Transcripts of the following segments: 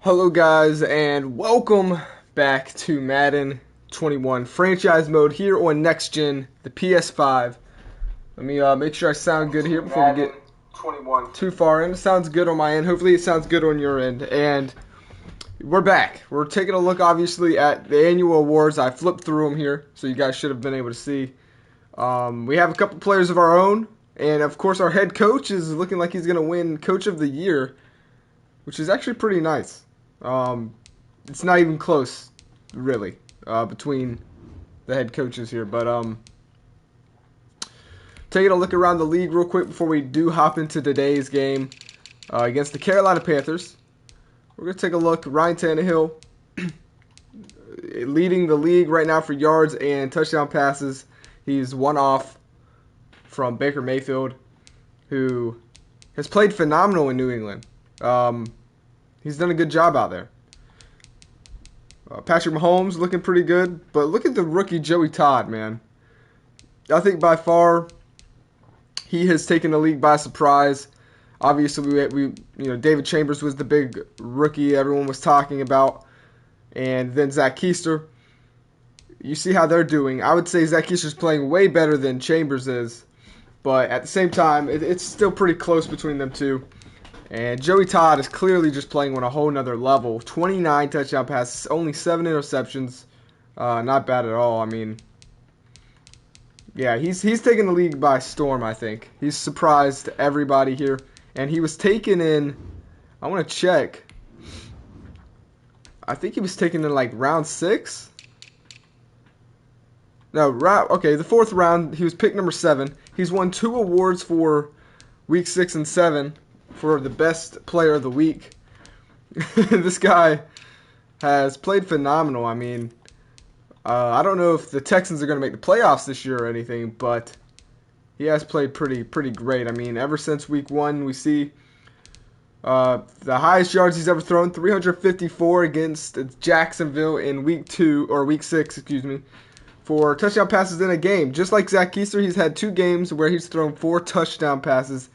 Hello guys and welcome back to Madden 21 franchise mode here on nextgen, the PS5. Let me make sure I sound good here before we get too far in. It sounds good on my end. Hopefully it sounds good on your end. And we're back. We're taking a look obviously at the annual awards. I flipped through them here so you guys should have been able to see. We have a couple players of our own, and of course our head coach is looking like he's going to win Coach of the Year, which is actually pretty nice. It's not even close, really, between the head coaches here. But taking a look around the league real quick before we do hop into today's game against the Carolina Panthers. We're going to take a look. Ryan Tannehill leading the league right now for yards and touchdown passes. He's one off from Baker Mayfield, who has played phenomenal in New England. He's done a good job out there. Patrick Mahomes looking pretty good, but look at the rookie Joey Todd, man. I think by far he has taken the league by surprise. Obviously, David Chambers was the big rookie everyone was talking about, and then Zach Keister. You see how they're doing. I would say Zach Keister's playing way better than Chambers is, but at the same time, it's still pretty close between them two. And Joey Todd is clearly just playing on a whole nother level. 29 touchdown passes, only 7 interceptions. Not bad at all. I mean, yeah, he's taking the league by storm, I think. He's surprised everybody here. And he was taken in, I want to check. I think he was taken in like round 6. No, the 4th round. He was picked number 7. He's won 2 awards for week 6 and 7. For the best player of the week. This guy has played phenomenal. I mean, I don't know if the Texans are going to make the playoffs this year or anything, but he has played pretty great. I mean, ever since week 1, we see the highest yards he's ever thrown, 354 against Jacksonville in week 6, excuse me, for touchdown passes in a game. Just like Zach Keister, he's had 2 games where he's thrown 4 touchdown passes.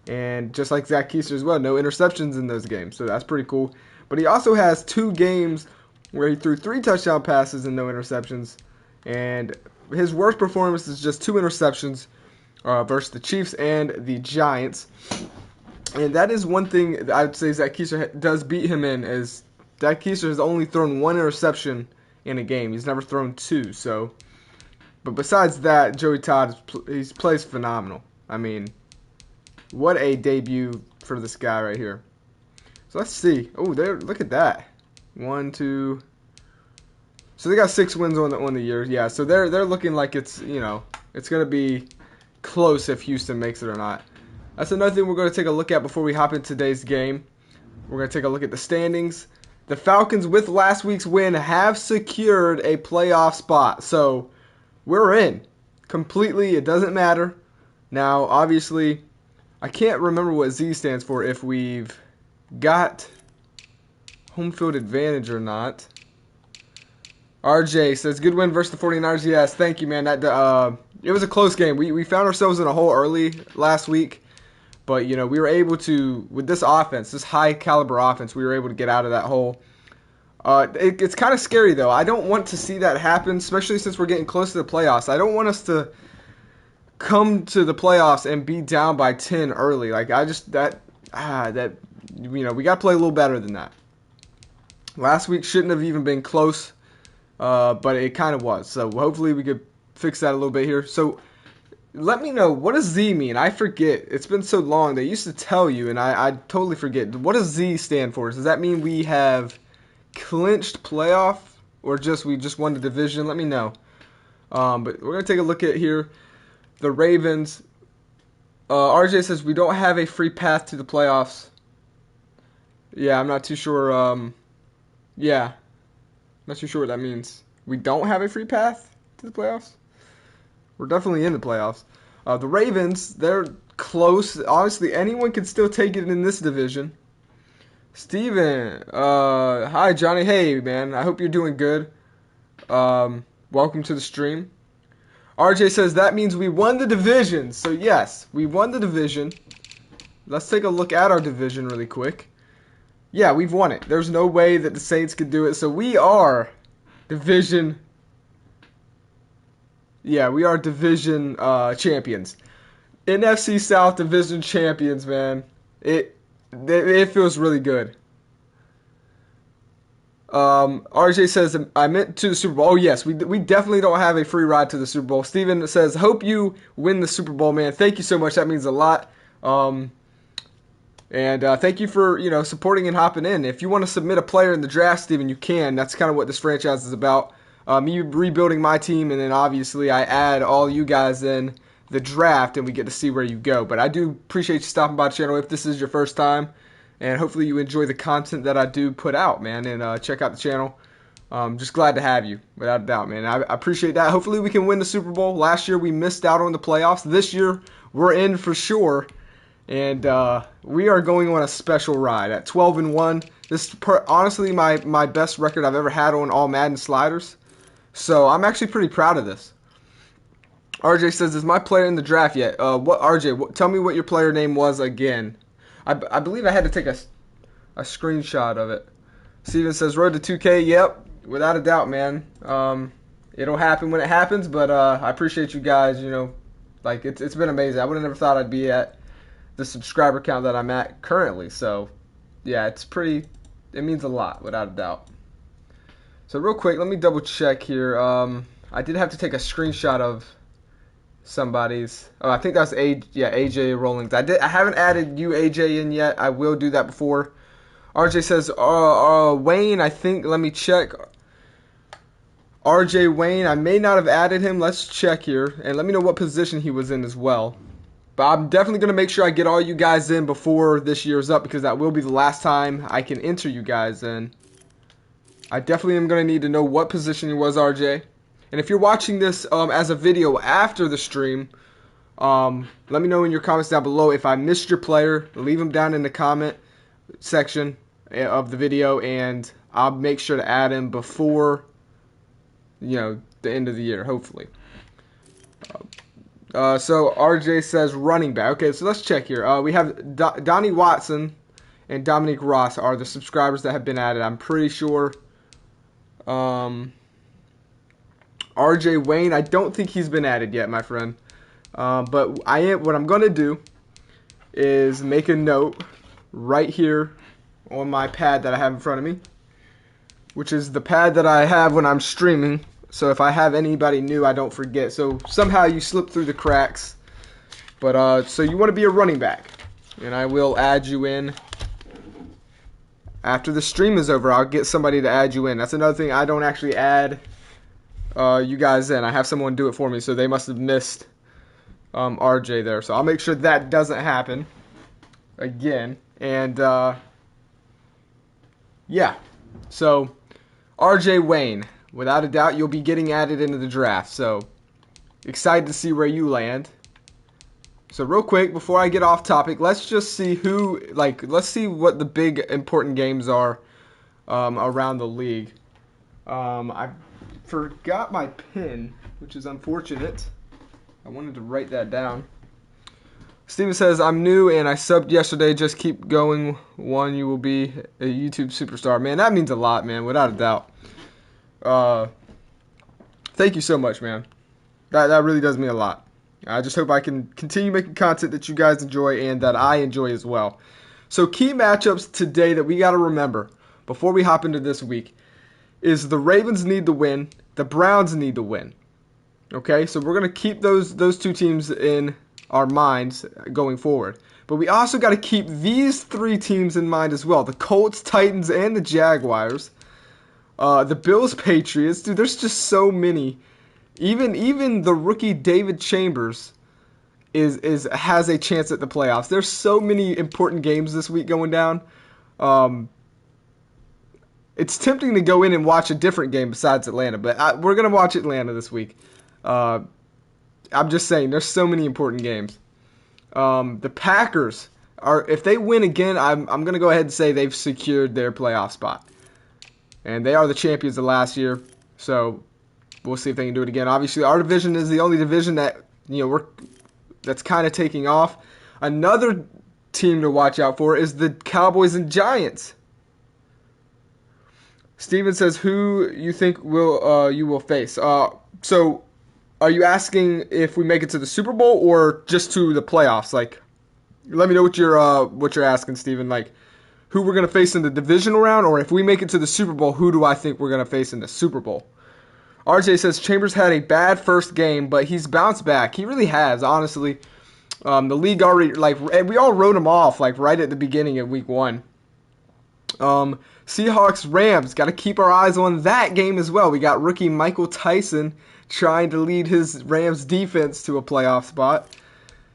And just like Zach Keister as well, no interceptions in those games. So that's pretty cool. But he also has 2 games where he threw 3 touchdown passes and no interceptions. And his worst performance is just 2 interceptions versus the Chiefs and the Giants. And that is one thing that I would say Zach Keister does beat him in, is Zach Keister has only thrown 1 interception in a game. He's never thrown 2. So, but besides that, Joey Todd, he plays phenomenal. I mean, what a debut for this guy right here. So let's see. Oh, look at that. 1, 2. So they got 6 wins on the year. Yeah, so they're looking like it's gonna be close if Houston makes it or not. That's another thing we're gonna take a look at before we hop into today's game. We're gonna take a look at the standings. The Falcons, with last week's win, have secured a playoff spot. So we're in completely. It doesn't matter. Now, obviously, I can't remember what Z stands for, if we've got home field advantage or not. RJ says, good win versus the 49ers. Yes, thank you, man. It was a close game. We found ourselves in a hole early last week. But, we were able to, with this offense, this high-caliber offense, we were able to get out of that hole. It's kind of scary, though. I don't want to see that happen, especially since we're getting close to the playoffs. I don't want us to come to the playoffs and be down by 10 early. Like, we got to play a little better than that. Last week shouldn't have even been close, but it kind of was. So hopefully we could fix that a little bit here. So let me know, what does Z mean? I forget. It's been so long. They used to tell you, and I totally forget. What does Z stand for? Does that mean we have clinched playoff, or we just won the division? Let me know. But we're going to take a look at here. The Ravens, RJ says we don't have a free path to the playoffs. Yeah, I'm not too sure. Not too sure what that means. We don't have a free path to the playoffs? We're definitely in the playoffs. The Ravens, they're close. Honestly, anyone can still take it in this division. Steven, hi Johnny. Hey, man, I hope you're doing good. Welcome to the stream. RJ says that means we won the division. So yes, we won the division. Let's take a look at our division really quick. Yeah, we've won it. There's no way that the Saints could do it. So we are division. Yeah, we are division champions. NFC South division champions, man. It feels really good. RJ says, I meant to the Super Bowl. Oh, yes, we definitely don't have a free ride to the Super Bowl. Steven says, hope you win the Super Bowl, man. Thank you so much. That means a lot. And thank you for, supporting and hopping in. If you want to submit a player in the draft, Steven, you can. That's kind of what this franchise is about. Me rebuilding my team, and then obviously I add all you guys in the draft, and we get to see where you go. But I do appreciate you stopping by the channel if this is your first time. And hopefully you enjoy the content that I do put out, man. And check out the channel. Just glad to have you, without a doubt, man. I appreciate that. Hopefully we can win the Super Bowl. Last year we missed out on the playoffs. This year we're in for sure. And we are going on a special ride at 12-1. This is honestly my best record I've ever had on all Madden sliders. So I'm actually pretty proud of this. RJ says, is my player in the draft yet? Tell me what your player name was again. I believe I had to take a screenshot of it. Steven says, road to 2K. Yep, without a doubt, man. It'll happen when it happens, but I appreciate you guys. Like it's been amazing. I would have never thought I'd be at the subscriber count that I'm at currently. So, yeah, it means a lot, without a doubt. So real quick, let me double check here. I did have to take a screenshot of somebody's. Oh, I think that's AJ Rollings. I haven't added you, AJ, in yet. I will do that before. RJ says, Wayne, I think, let me check. RJ Wayne, I may not have added him. Let's check here. And let me know what position he was in as well. But I'm definitely going to make sure I get all you guys in before this year's up, because that will be the last time I can enter you guys in. I definitely am going to need to know what position he was, RJ. And if you're watching this as a video after the stream, let me know in your comments down below if I missed your player. Leave them down in the comment section of the video, and I'll make sure to add him before, the end of the year, hopefully. So RJ says running back. Okay, so let's check here. We have Donnie Watson and Dominic Ross are the subscribers that have been added. I'm pretty sure. RJ Wayne, I don't think he's been added yet, my friend. But what I'm going to do is make a note right here on my pad that I have in front of me, which is the pad that I have when I'm streaming. So if I have anybody new, I don't forget. So somehow you slip through the cracks. But so you want to be a running back, and I will add you in. After the stream is over, I'll get somebody to add you in. That's another thing. I don't actually add you guys in. I have someone do it for me, so they must have missed RJ there. So I'll make sure that doesn't happen again. And yeah, so RJ Wayne, without a doubt, you'll be getting added into the draft. So excited to see where you land. So real quick, before I get off topic, let's just see let's see what the big important games are around the league. I forgot my pin, which is unfortunate. I wanted to write that down. Steven says, I'm new and I subbed yesterday. Just keep going. One, you will be a YouTube superstar. Man, that means a lot, man, without a doubt. Thank you so much, man. That really does mean a lot. I just hope I can continue making content that you guys enjoy and that I enjoy as well. So key matchups today that we got to remember before we hop into this week is the Ravens need to win, the Browns need to win. Okay, so we're going to keep those two teams in our minds going forward. But we also got to keep these three teams in mind as well. The Colts, Titans, and the Jaguars. The Bills, Patriots. Dude, there's just so many. Even the rookie David Chambers has a chance at the playoffs. There's so many important games this week going down. It's tempting to go in and watch a different game besides Atlanta, but we're going to watch Atlanta this week. I'm just saying, there's so many important games. The Packers, if they win again, I'm going to go ahead and say they've secured their playoff spot. And they are the champions of last year, so we'll see if they can do it again. Obviously, our division is the only division that that's kind of taking off. Another team to watch out for is the Cowboys and Giants. Steven says, who you think will you will face? So are you asking if we make it to the Super Bowl or just to the playoffs? Like, let me know what you're asking, Steven. Like, who we're gonna face in the divisional round, or if we make it to the Super Bowl, who do I think we're gonna face in the Super Bowl? RJ says Chambers had a bad first game, but he's bounced back. He really has, honestly. The league already, like, we all wrote him off, like, right at the beginning of week 1. Seahawks Rams, got to keep our eyes on that game as well. We got rookie Michael Tyson trying to lead his Rams defense to a playoff spot.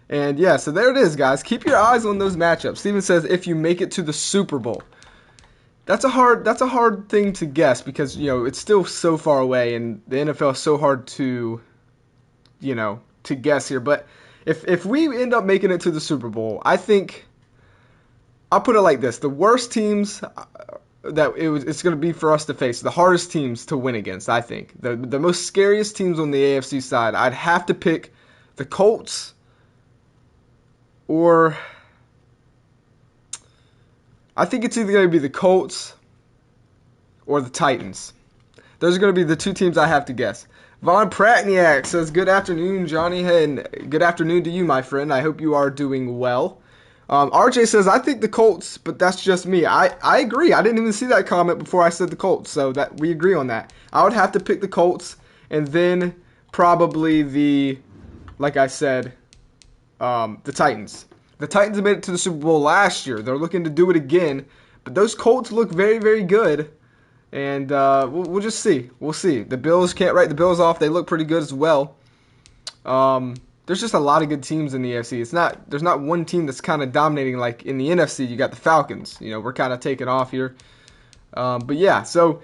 And yeah, so there it is, guys. Keep your eyes on those matchups. Steven says if you make it to the Super Bowl. That's a hard thing to guess because, you know, it's still so far away and the NFL is so hard to, you know, to guess here. But if we end up making it to the Super Bowl, I think I'll put it like this: the worst teams that it's going to be for us to face, the hardest teams to win against, I think. The most scariest teams on the AFC side, I'd have to pick the Colts or I think it's either going to be the Colts or the Titans. Those are going to be the two teams I have to guess. Von Pratniak says, good afternoon, Johnny. Hey, and good afternoon to you, my friend. I hope you are doing well. RJ says, I think the Colts, but that's just me. I agree. I didn't even see that comment before I said the Colts, so that we agree on that. I would have to pick the Colts, and then probably like I said, the Titans. The Titans made it to the Super Bowl last year. They're looking to do it again, but those Colts look very, very good, and we'll just see. We'll see. The Bills, can't write the Bills off. They look pretty good as well. There's just a lot of good teams in the AFC. There's not one team that's kind of dominating like in the NFC. You got the Falcons. You know, we're kind of taking off here. But yeah, so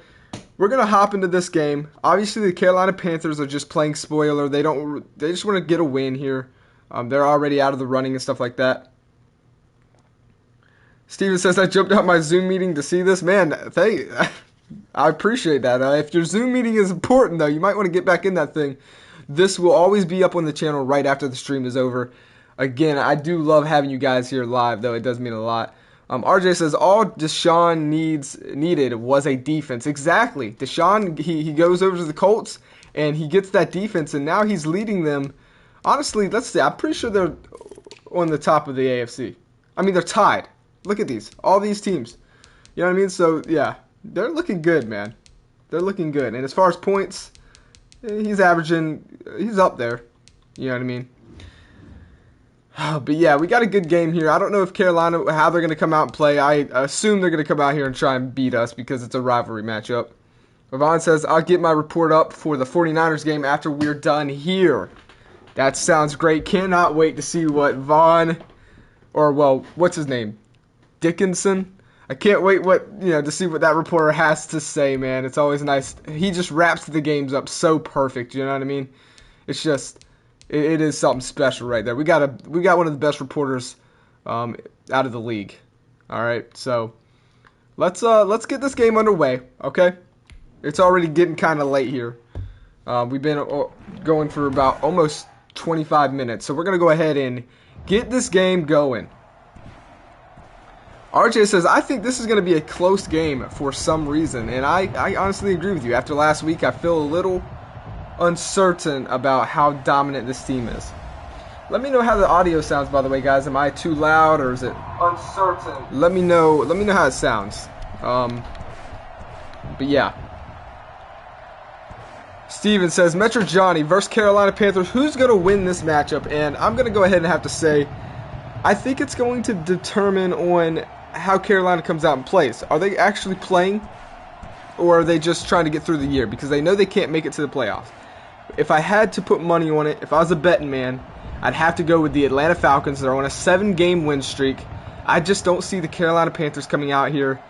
we're gonna hop into this game. Obviously, the Carolina Panthers are just playing spoiler. They just want to get a win here. They're already out of the running and stuff like that. Steven says, I jumped out my Zoom meeting to see this. Man, I appreciate that. If your Zoom meeting is important, though, you might want to get back in that thing. This will always be up on the channel right after the stream is over. Again, I do love having you guys here live, though. It does mean a lot. RJ says, all Deshaun needed was a defense. Exactly. Deshaun, he goes over to the Colts, and he gets that defense, and now he's leading them. Honestly, let's see. I'm pretty sure they're on the top of the AFC. I mean, they're tied. Look at these. All these teams. You know what I mean? So, yeah. They're looking good, man. They're looking good. And as far as points, he's up there. You know what I mean? But yeah, we got a good game here. I don't know if Carolina, how they're going to come out and play. I assume they're going to come out here and try and beat us because it's a rivalry matchup. Yvonne says, I'll get my report up for the 49ers game after we're done here. That sounds great. Cannot wait to see what what's his name? Dickinson? I can't wait to see what that reporter has to say, man. It's always nice. He just wraps the games up so perfect, you know what I mean? It's just it is something special right there. We got one of the best reporters out of the league. All right. So, let's get this game underway, okay? It's already getting kind of late here. We've been going for about almost 25 minutes. So, we're going to go ahead and get this game going. RJ says, I think this is going to be a close game for some reason, and I honestly agree with you. After last week, I feel a little uncertain about how dominant this team is. Let me know how the audio sounds, by the way, guys. Am I too loud, or is it uncertain? Let me know how it sounds. But yeah. Steven says, MetroJohnny versus Carolina Panthers. Who's going to win this matchup? And I'm going to go ahead and have to say, I think it's going to determine on how Carolina comes out and plays. Are they actually playing, or are they just trying to get through the year because they know they can't make it to the playoffs? If I had to put money on it, if I was a betting man, I'd have to go with the Atlanta Falcons. They're on a 7-game win streak. I just don't see the Carolina Panthers coming out here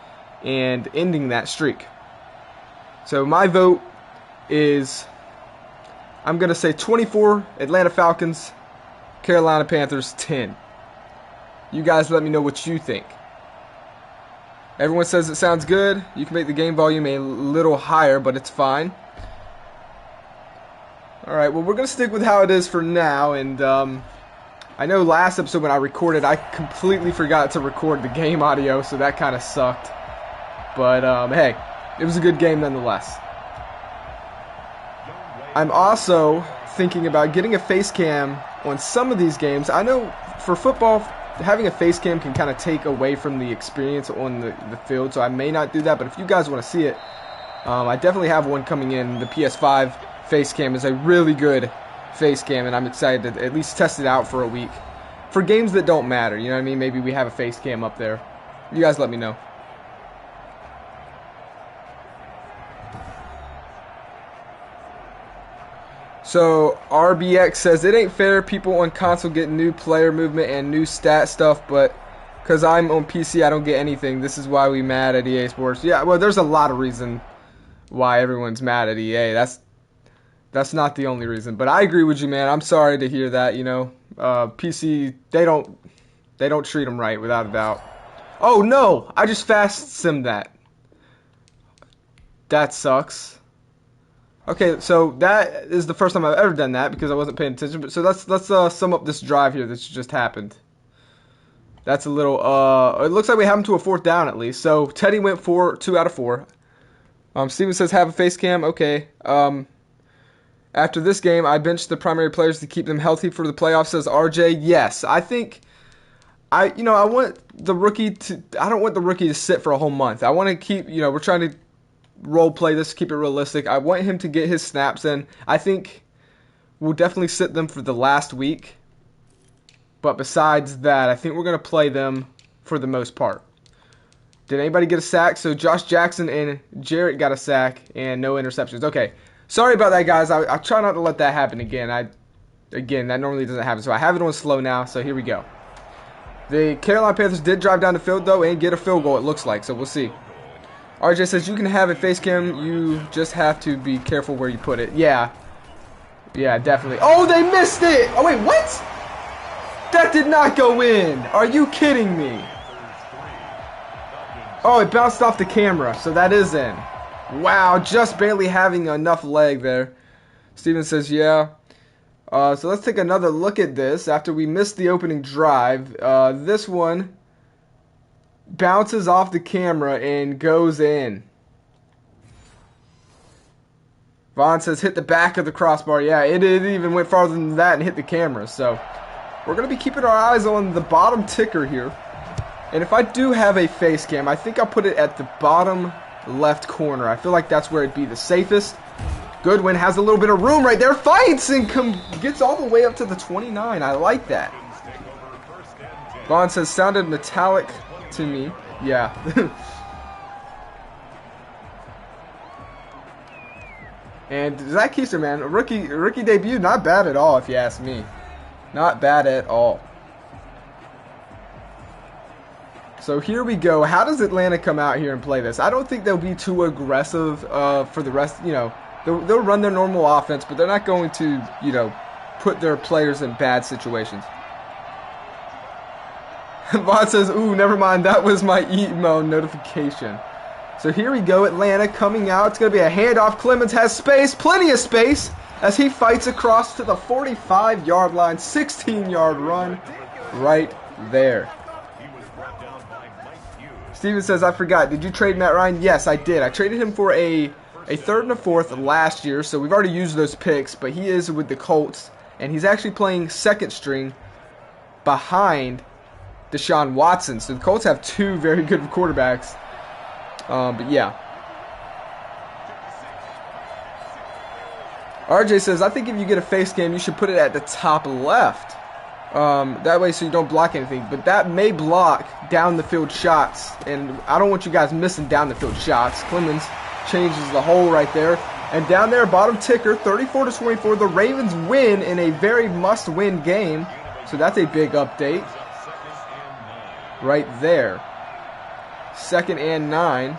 and ending that streak. So my vote is, I'm going to say 24 Atlanta Falcons, Carolina Panthers 10. You guys let me know what you think. Everyone says it sounds good. You can make the game volume a little higher, but it's fine. Alright, well, we're going to stick with how it is for now. And I know last episode when I recorded, I completely forgot to record the game audio, so that kind of sucked. But, hey, it was a good game nonetheless. I'm also thinking about getting a face cam on some of these games. I know for football, having a face cam can kind of take away from the experience on the field, so I may not do that. But if you guys want to see it, I definitely have one coming in. The PS5 face cam is a really good face cam, and I'm excited to at least test it out for a week. For games that don't matter, you know what I mean? Maybe we have a face cam up there. You guys let me know. So, RBX says, it ain't fair people on console get new player movement and new stat stuff, but because I'm on PC, I don't get anything. This is why we mad at EA Sports. Yeah, well, there's a lot of reason why everyone's mad at EA. That's not the only reason. But I agree with you, man. I'm sorry to hear that, you know. PC, they don't treat them right, without a doubt. Oh, no! I just fast simmed that. That sucks. Okay, so that is the first time I've ever done that because I wasn't paying attention. But so let's sum up this drive here that's just happened. That's a little it looks like we have him to a 4th down at least. So Teddy went 2 out of 4. Steven says have a face cam. Okay. After this game, I benched the primary players to keep them healthy for the playoffs. Says RJ. Yes, I think I want the rookie to. I don't want the rookie to sit for a whole month. I want to keep. We're trying to role play this, keep it realistic. I want him to get his snaps in. I think we'll definitely sit them for the last week. But besides that, I think we're going to play them for the most part. Did anybody get a sack? So Josh Jackson and Jarrett got a sack and no interceptions. Okay. Sorry about that, guys. I try not to let that happen again. Again, that normally doesn't happen. So I have it on slow now, so here we go. The Carolina Panthers did drive down the field, though, and get a field goal, it looks like. So we'll see. RJ says you can have a face cam, you just have to be careful where you put it. Yeah. Yeah, definitely. Oh, they missed it! Oh, wait, what? That did not go in! Are you kidding me? Oh, it bounced off the camera, so that is in. Wow, just barely having enough leg there. Steven says, yeah. So let's take another look at this. After we missed the opening drive, this one bounces off the camera and goes in. Vaughn says hit the back of the crossbar. Yeah, it even went farther than that and hit the camera. So we're going to be keeping our eyes on the bottom ticker here. And if I do have a face cam, I think I'll put it at the bottom left corner. I feel like that's where it'd be the safest. Goodwin has a little bit of room right there. Fights and gets all the way up to the 29. I like that. Vaughn says sounded metallic to me. Yeah. And Zach Keister, man, rookie debut, not bad at all if you ask me. Not bad at all. So here we go. How does Atlanta come out here and play this? I don't think they'll be too aggressive for the rest. They'll run their normal offense, but they're not going to, put their players in bad situations. Vaughn says, ooh, never mind. That was my email notification. So here we go. Atlanta coming out. It's going to be a handoff. Clemens has space, plenty of space, as he fights across to the 45-yard line. 16-yard run right there. Steven says, I forgot. Did you trade Matt Ryan? Yes, I did. I traded him for a 3rd and a 4th last year, so we've already used those picks, but he is with the Colts, and he's actually playing second string behind Deshaun Watson. So the Colts have 2 very good quarterbacks. But yeah. RJ says, I think if you get a face cam, you should put it at the top left. That way so you don't block anything. But that may block down the field shots. And I don't want you guys missing down the field shots. Clemens changes the hole right there. And down there, bottom ticker, 34-24. The Ravens win in a very must-win game. So that's a big update. Right there. 2nd and 9.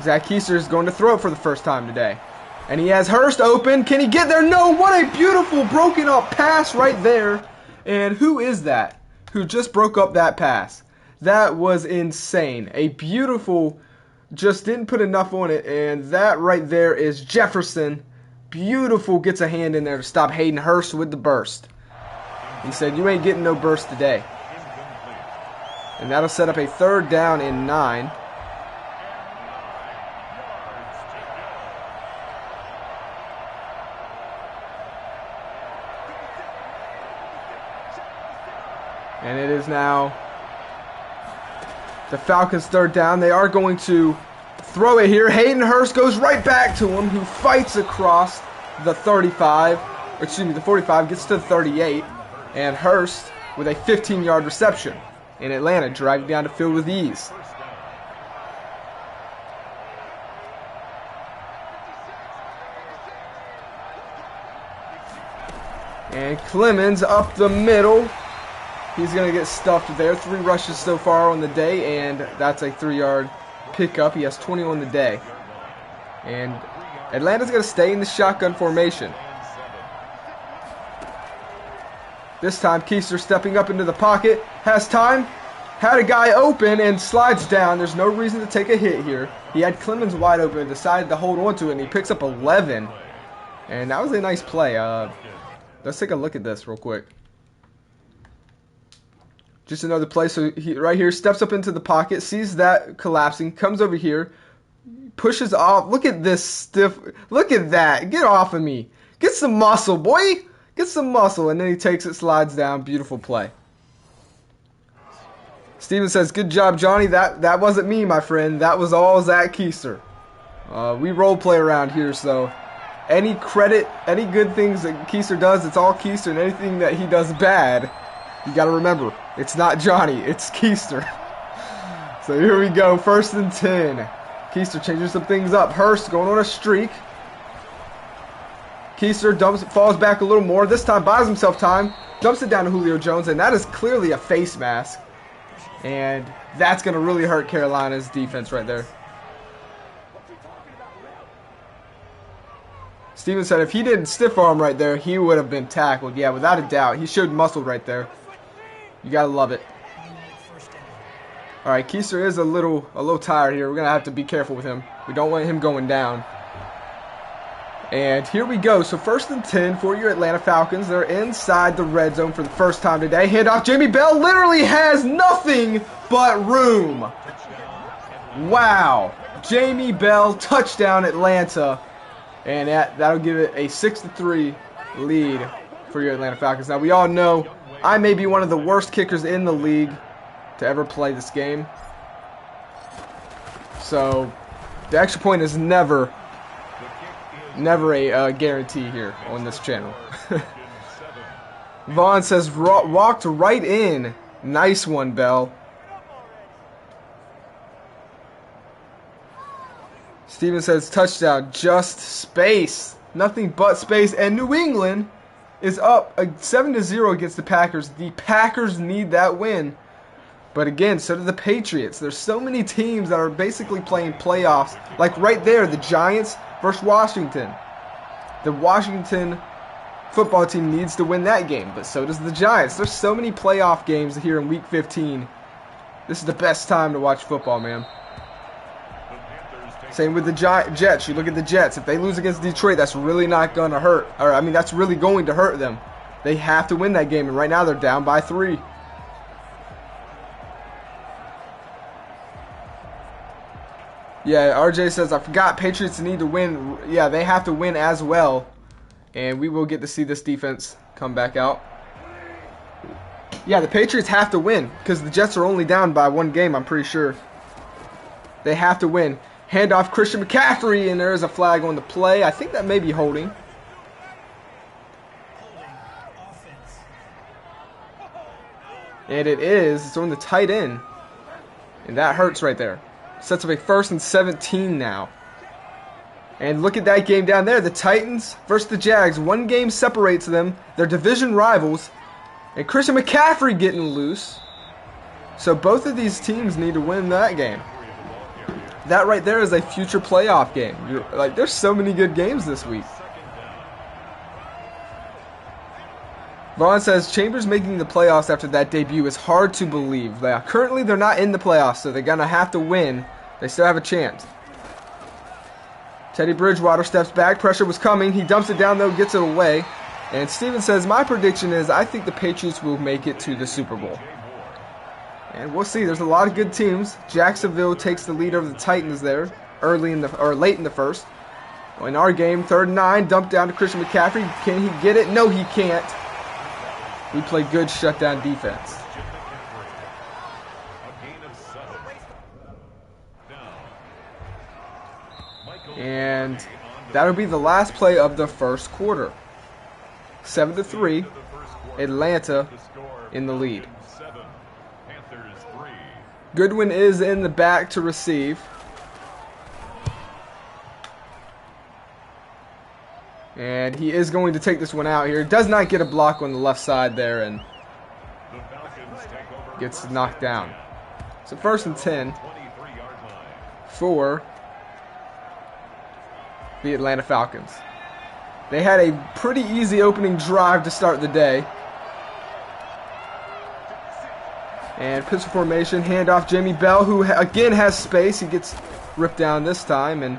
Zach Keister is going to throw it for the first time today. And he has Hurst open. Can he get there? No. What a beautiful broken up pass right there. And who is that who just broke up that pass? That was insane. A beautiful, just didn't put enough on it. And that right there is Jefferson. Beautiful, gets a hand in there to stop Hayden Hurst with the burst. He said, you ain't getting no burst today. And that'll set up a 3rd down and 9. And it is now the Falcons' 3rd down. They are going to throw it here. Hayden Hurst goes right back to him, who fights across the 35. Excuse me, the 45, gets to the 38. And Hurst with a 15-yard reception. And Atlanta driving down the field with ease. And Clemens up the middle. He's going to get stuffed there. 3 rushes so far on the day, and that's a 3-yard pickup. He has 20 on the day. And Atlanta's going to stay in the shotgun formation. This time, Keister stepping up into the pocket. Has time. Had a guy open and slides down. There's no reason to take a hit here. He had Clemens wide open and decided to hold on to it, and he picks up 11. And that was a nice play. Let's take a look at this real quick. Just another play. So he right here steps up into the pocket, sees that collapsing, comes over here, pushes off. Look at this stiff. Look at that. Get off of me. Get some muscle, boy. Get some muscle. And then he takes it, slides down. Beautiful play. Steven says, good job, Johnny. That wasn't me, my friend. That was all Zach Keister. We role play around here, so any credit, any good things that Keister does, it's all Keister, and anything that he does bad, you got to remember, it's not Johnny, it's Keister. So here we go, 1st and 10. Keister changing some things up. Hurst going on a streak. Keister falls back a little more. This time buys himself time. Dumps it down to Julio Jones, and that is clearly a face mask. And that's going to really hurt Carolina's defense right there. Steven said if he didn't stiff arm right there, he would have been tackled. Yeah, without a doubt. He showed muscle right there. You gotta love it. Alright, Keister is a little tired here. We're gonna have to be careful with him. We don't want him going down. And here we go. So 1st and 10 for your Atlanta Falcons. They're inside the red zone for the first time today. Handoff. Jamie Bell literally has nothing but room. Wow. Jamie Bell, touchdown Atlanta. And that'll give it a 6-3 lead for your Atlanta Falcons. Now, we all know I may be one of the worst kickers in the league to ever play this game. So, the extra point is never a guarantee here on this channel. Vaughn says, walked right in. Nice one, Bell. Steven says, touchdown, just space. Nothing but space. And New England is up 7-0 against the Packers. The Packers need that win. But again, so do the Patriots. There's so many teams that are basically playing playoffs. Like right there, the Giants versus Washington. The Washington football team needs to win that game, but so does the Giants. There's so many playoff games here in Week 15. This is the best time to watch football, man. Same with the Jets. You look at the Jets. If they lose against Detroit, that's really not going to hurt. Or, I mean, that's really going to hurt them. They have to win that game, and right now they're down by 3. Yeah, RJ says, I forgot Patriots need to win. Yeah, they have to win as well. And we will get to see this defense come back out. Yeah, the Patriots have to win because the Jets are only down by 1 game, I'm pretty sure. They have to win. Handoff Christian McCaffrey, and there is a flag on the play. I think that may be holding. And it is. It's on the tight end. And that hurts right there. Sets up a 1st and 17 now. And look at that game down there. The Titans versus the Jags. 1 game separates them. They're division rivals. And Christian McCaffrey getting loose. So both of these teams need to win that game. That right there is a future playoff game. Like, there's so many good games this week. Vaughn says, Chambers making the playoffs after that debut is hard to believe. Currently, they're not in the playoffs, so they're going to have to win. They still have a chance. Teddy Bridgewater steps back. Pressure was coming. He dumps it down, though, gets it away. And Steven says, my prediction is I think the Patriots will make it to the Super Bowl. And we'll see. There's a lot of good teams. Jacksonville takes the lead over the Titans there late in the first. In our game, 3rd and 9, dumped down to Christian McCaffrey. Can he get it? No, he can't. We play good shutdown defense. And that'll be the last play of the first quarter. 7-3, Atlanta in the lead. Goodwin is in the back to receive. And he is going to take this one out here. Does not get a block on the left side there and gets knocked down. So 1st and 10 for the Atlanta Falcons. They had a pretty easy opening drive to start the day. And pistol formation, handoff Jamie Bell, who again has space. He gets ripped down this time, and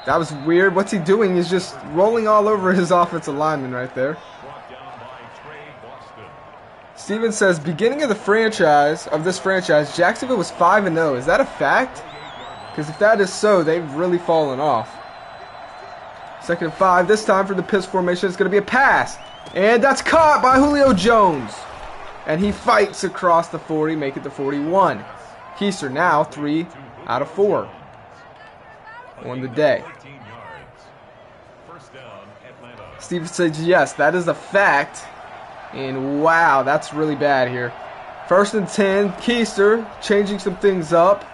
that was weird. What's he doing? He's just rolling all over his offensive lineman right there. Steven says, beginning of this franchise, Jacksonville was 5-0. Is that a fact? Because if that is so, they've really fallen off. 2nd and 5. This time for the pistol formation, it's going to be a pass. And that's caught by Julio Jones. And he fights across the 40, make it the 41. Keister now 3 out of 4 on the day. Steve says, yes, that is a fact. And wow, that's really bad here. 1st and 10, Keister changing some things up.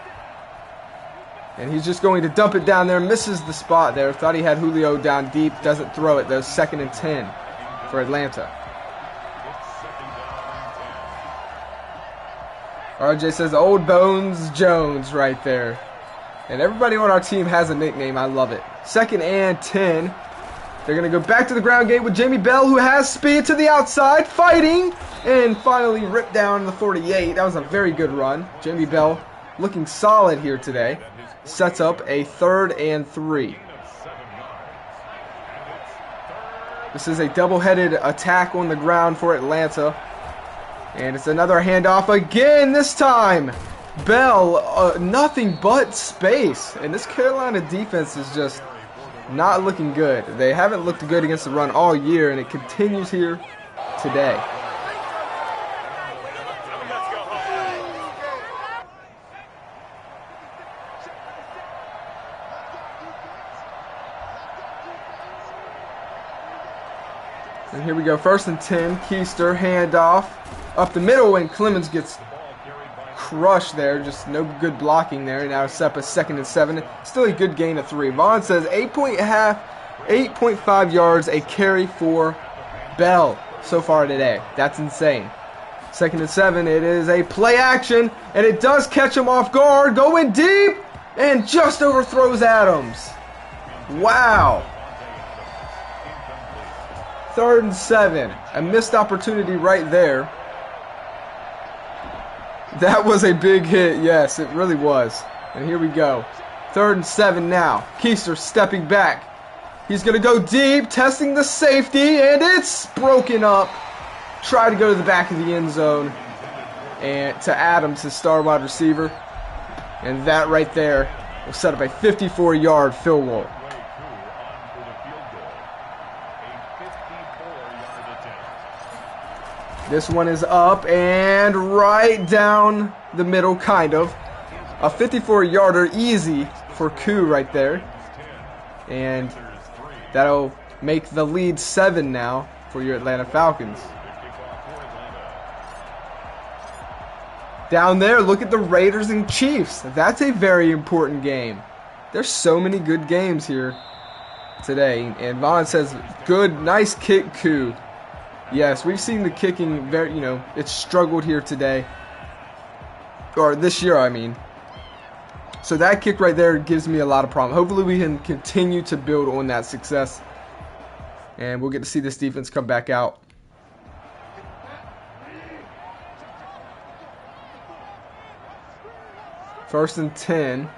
And he's just going to dump it down there. Misses the spot there. Thought he had Julio down deep. Doesn't throw it though. 2nd and 10 for Atlanta. RJ says, Old Bones Jones right there. And everybody on our team has a nickname. I love it. 2nd and 10. They're going to go back to the ground game with Jamie Bell, who has speed to the outside, fighting, and finally ripped down the 48. That was a very good run. Jamie Bell looking solid here today. Sets up a 3rd and 3. This is a double-headed attack on the ground for Atlanta. And it's another handoff again this time. Bell, nothing but space. And this Carolina defense is just not looking good. They haven't looked good against the run all year, and it continues here today. And here we go, 1st and 10, Keister, handoff, up the middle, and Clemens gets crushed there. Just no good blocking there. Now Seppa 2nd and 7. Still a good gain of 3. Vaughn says 8.5 yards a carry for Bell so far today. That's insane. 2nd and 7. It is a play action, and it does catch him off guard. Going deep, and just overthrows Adams. Wow. 3rd and 7. A missed opportunity right there. That was a big hit. Yes, it really was. And here we go. 3rd and 7 now. Keister stepping back. He's going to go deep, testing the safety, and it's broken up. Try to go to the back of the end zone. And to Adams, his star wide receiver. And that right there will set up a 54-yard field goal. This one is up and right down the middle, kind of. A 54-yarder easy for Koo right there. And that'll make the lead 7 now for your Atlanta Falcons. Down there, look at the Raiders and Chiefs. That's a very important game. There's so many good games here today. And Vaughn says, good, nice kick, Koo. Yes, we've seen the kicking very, it's struggled here today. Or this year, I mean. So that kick right there gives me a lot of problem. Hopefully we can continue to build on that success. And we'll get to see this defense come back out. First and 10.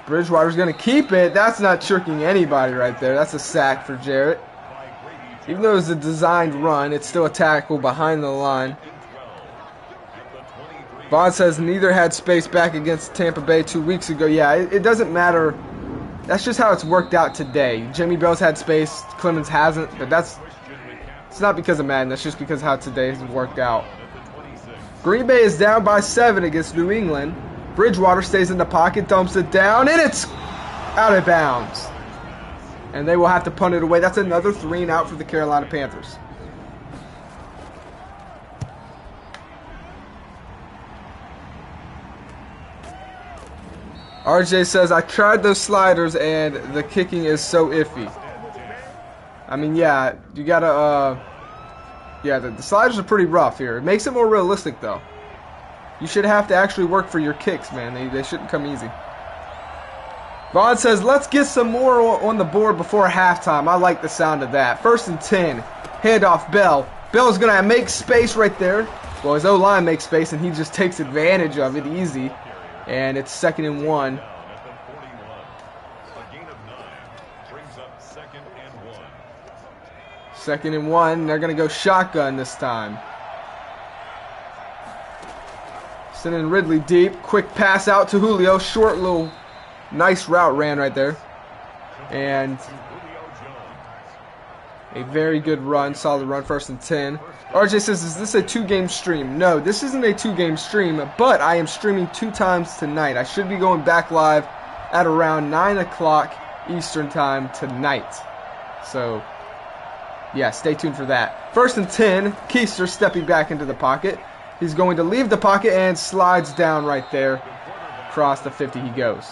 Bridgewater's going to keep it. That's not tricking anybody right there. That's a sack for Jarrett. Even though it was a designed run, it's still a tackle behind the line. Vaughn says neither had space back against Tampa Bay 2 weeks ago. Yeah, it doesn't matter. That's just how it's worked out today. Jimmy Bell's had space, Clemens hasn't, but it's not because of Madden. That's just because how today has worked out. Green Bay is down by 7 against New England. Bridgewater stays in the pocket, dumps it down, and it's out of bounds. And they will have to punt it away. That's another 3 and out for the Carolina Panthers. RJ says, I tried those sliders and the kicking is so iffy. I mean, yeah, you gotta, yeah, the sliders are pretty rough here. It makes it more realistic, though. You should have to actually work for your kicks, man. They shouldn't come easy. Vaughn says, let's get some more on the board before halftime. I like the sound of that. 1st and 10. Handoff, Bell. Bell's going to make space right there. Well, his O-line makes space, and he just takes advantage of it easy. And it's 2nd and 1. Second and 1. They're going to go shotgun this time. Sending Ridley deep. Quick pass out to Julio. Short little nice route ran right there. And a very good run. Solid run. 1st and 10. RJ says, is this a 2-game stream? No, this isn't a 2-game stream, but I am streaming 2 times tonight. I should be going back live at around 9 o'clock Eastern time tonight. So, yeah, stay tuned for that. 1st and 10. Keister stepping back into the pocket. He's going to leave the pocket and slides down right there. Across the 50 he goes.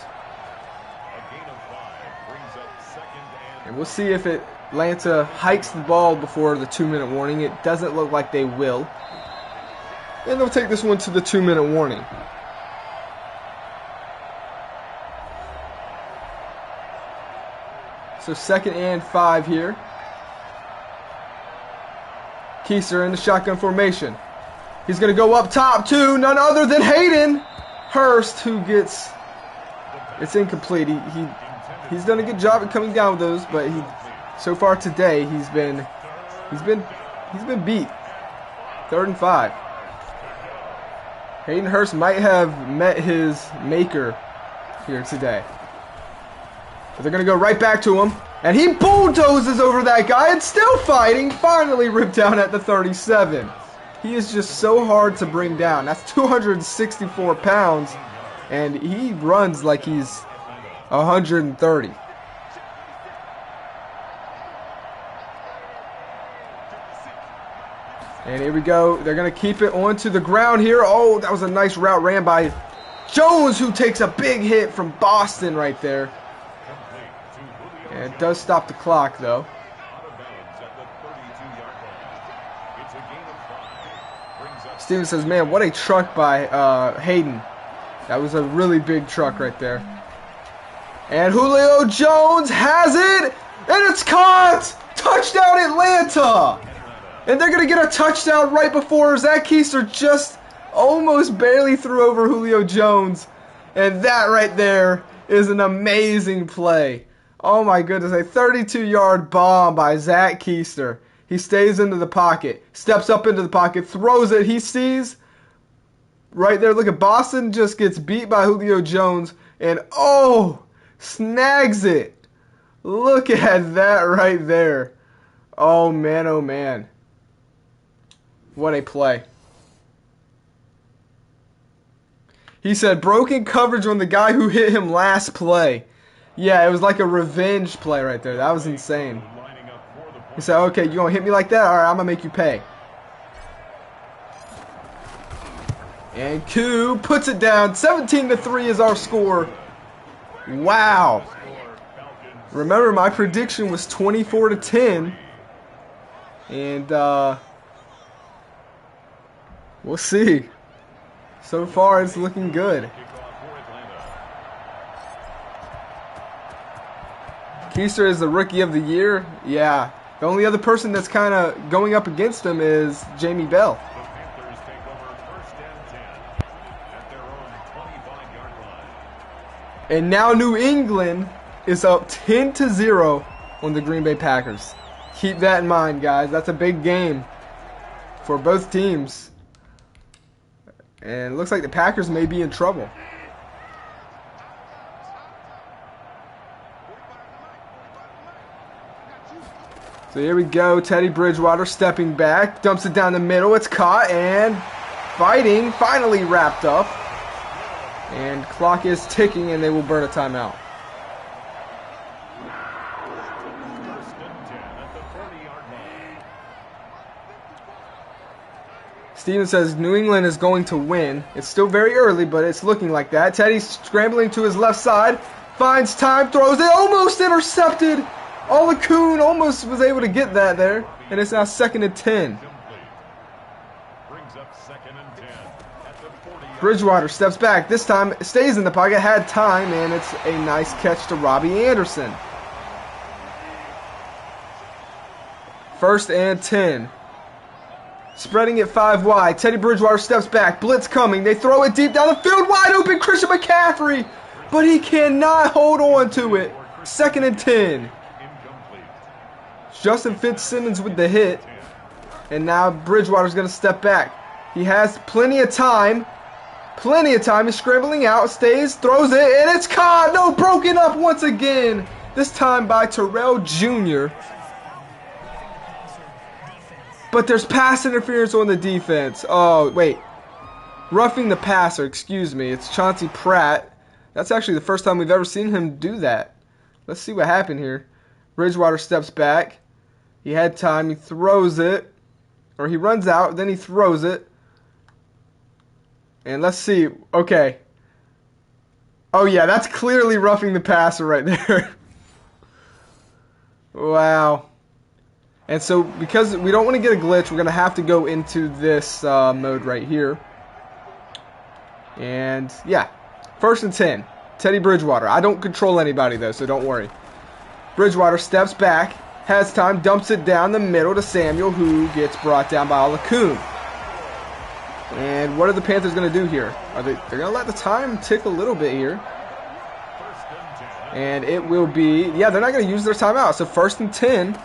And we'll see if Atlanta hikes the ball before the 2-minute warning. It doesn't look like they will. And they'll take this one to the 2-minute warning. So 2nd and 5 here. Keister in the shotgun formation. He's going to go up top to none other than Hayden Hurst, who gets, it's incomplete. He's done a good job at coming down with those, but so far today he's been beat. 3rd and 5. Hayden Hurst might have met his maker here today. But they're going to go right back to him. And he bulldozes over that guy and still fighting. Finally ripped down at the 37. He is just so hard to bring down. That's 264 pounds. And he runs like he's 130. And here we go. They're going to keep it onto the ground here. Oh, that was a nice route ran by Jones, who takes a big hit from Boston right there. And it does stop the clock, though. Steven says, man, what a truck by Hayden. That was a really big truck right there. And Julio Jones has it, and it's caught! Touchdown Atlanta! And they're going to get a touchdown right before Zach Keister just almost barely threw over Julio Jones. And that right there is an amazing play. Oh my goodness, a 32-yard bomb by Zach Keister. He stays into the pocket, steps up into the pocket, throws it. He sees right there, look at Boston just gets beat by Julio Jones. And oh, snags it. Look at that right there. Oh man, oh man. What a play. He said broken coverage on the guy who hit him last play. Yeah, it was like a revenge play right there. That was insane. He said, okay, you gonna hit me like that? Alright, I'm gonna make you pay. And Koo puts it down. 17-3 is our score. Wow. Remember, my prediction was 24-10. And we'll see. So far, it's looking good. Keister is the rookie of the year. Yeah. The only other person that's kind of going up against him is Jamie Bell. And now New England is up 10-0 on the Green Bay Packers. Keep that in mind, guys. That's a big game for both teams. And it looks like the Packers may be in trouble. So here we go. Teddy Bridgewater stepping back. Dumps it down the middle. It's caught and fighting. Finally wrapped up. And clock is ticking and they will burn a timeout. Steven says New England is going to win. It's still very early, but it's looking like that. Teddy's scrambling to his left side. Finds time, throws it. Almost intercepted. Olacoon almost was able to get that there. And it's now 2nd and 10. Bridgewater steps back. This time stays in the pocket. Had time, and it's a nice catch to Robbie Anderson. 1st and 10. Spreading it 5 wide. Teddy Bridgewater steps back. Blitz coming. They throw it deep down the field. Wide open. Christian McCaffrey. But he cannot hold on to it. 2nd and 10. Justin Fitzsimmons with the hit. And now Bridgewater's going to step back. He has plenty of time. Plenty of time. He's scrambling out. Stays. Throws it. And it's caught. No, broken up once again. This time by Terrell Jr. But there's pass interference on the defense. Oh, wait. Roughing the passer, excuse me. It's Chauncey Pratt. That's actually the first time we've ever seen him do that. Let's see what happened here. Bridgewater steps back. He had time. He throws it. Or he runs out. Then he throws it. And let's see. Okay. Oh, yeah. That's clearly roughing the passer right there. Wow. And so, because we don't want to get a glitch, we're going to have to go into this mode right here. And, yeah. 1st and 10. Teddy Bridgewater. I don't control anybody, though, so don't worry. Bridgewater steps back, has time, dumps it down the middle to Samuel, who gets brought down by Olacoon. And what are the Panthers going to do here? They're going to let the time tick a little bit here. And it will be, yeah, they're not going to use their timeout. So 1st and 10.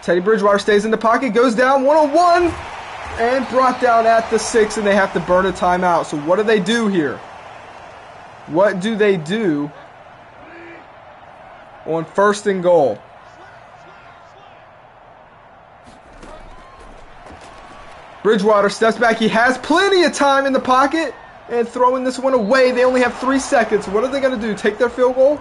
Teddy Bridgewater stays in the pocket, goes down 1-on-1, and brought down at the 6, and they have to burn a timeout. So what do they do here? What do they do on 1st and goal? Bridgewater steps back. He has plenty of time in the pocket, and throwing this one away. They only have 3 seconds. What are they going to do? Take their field goal?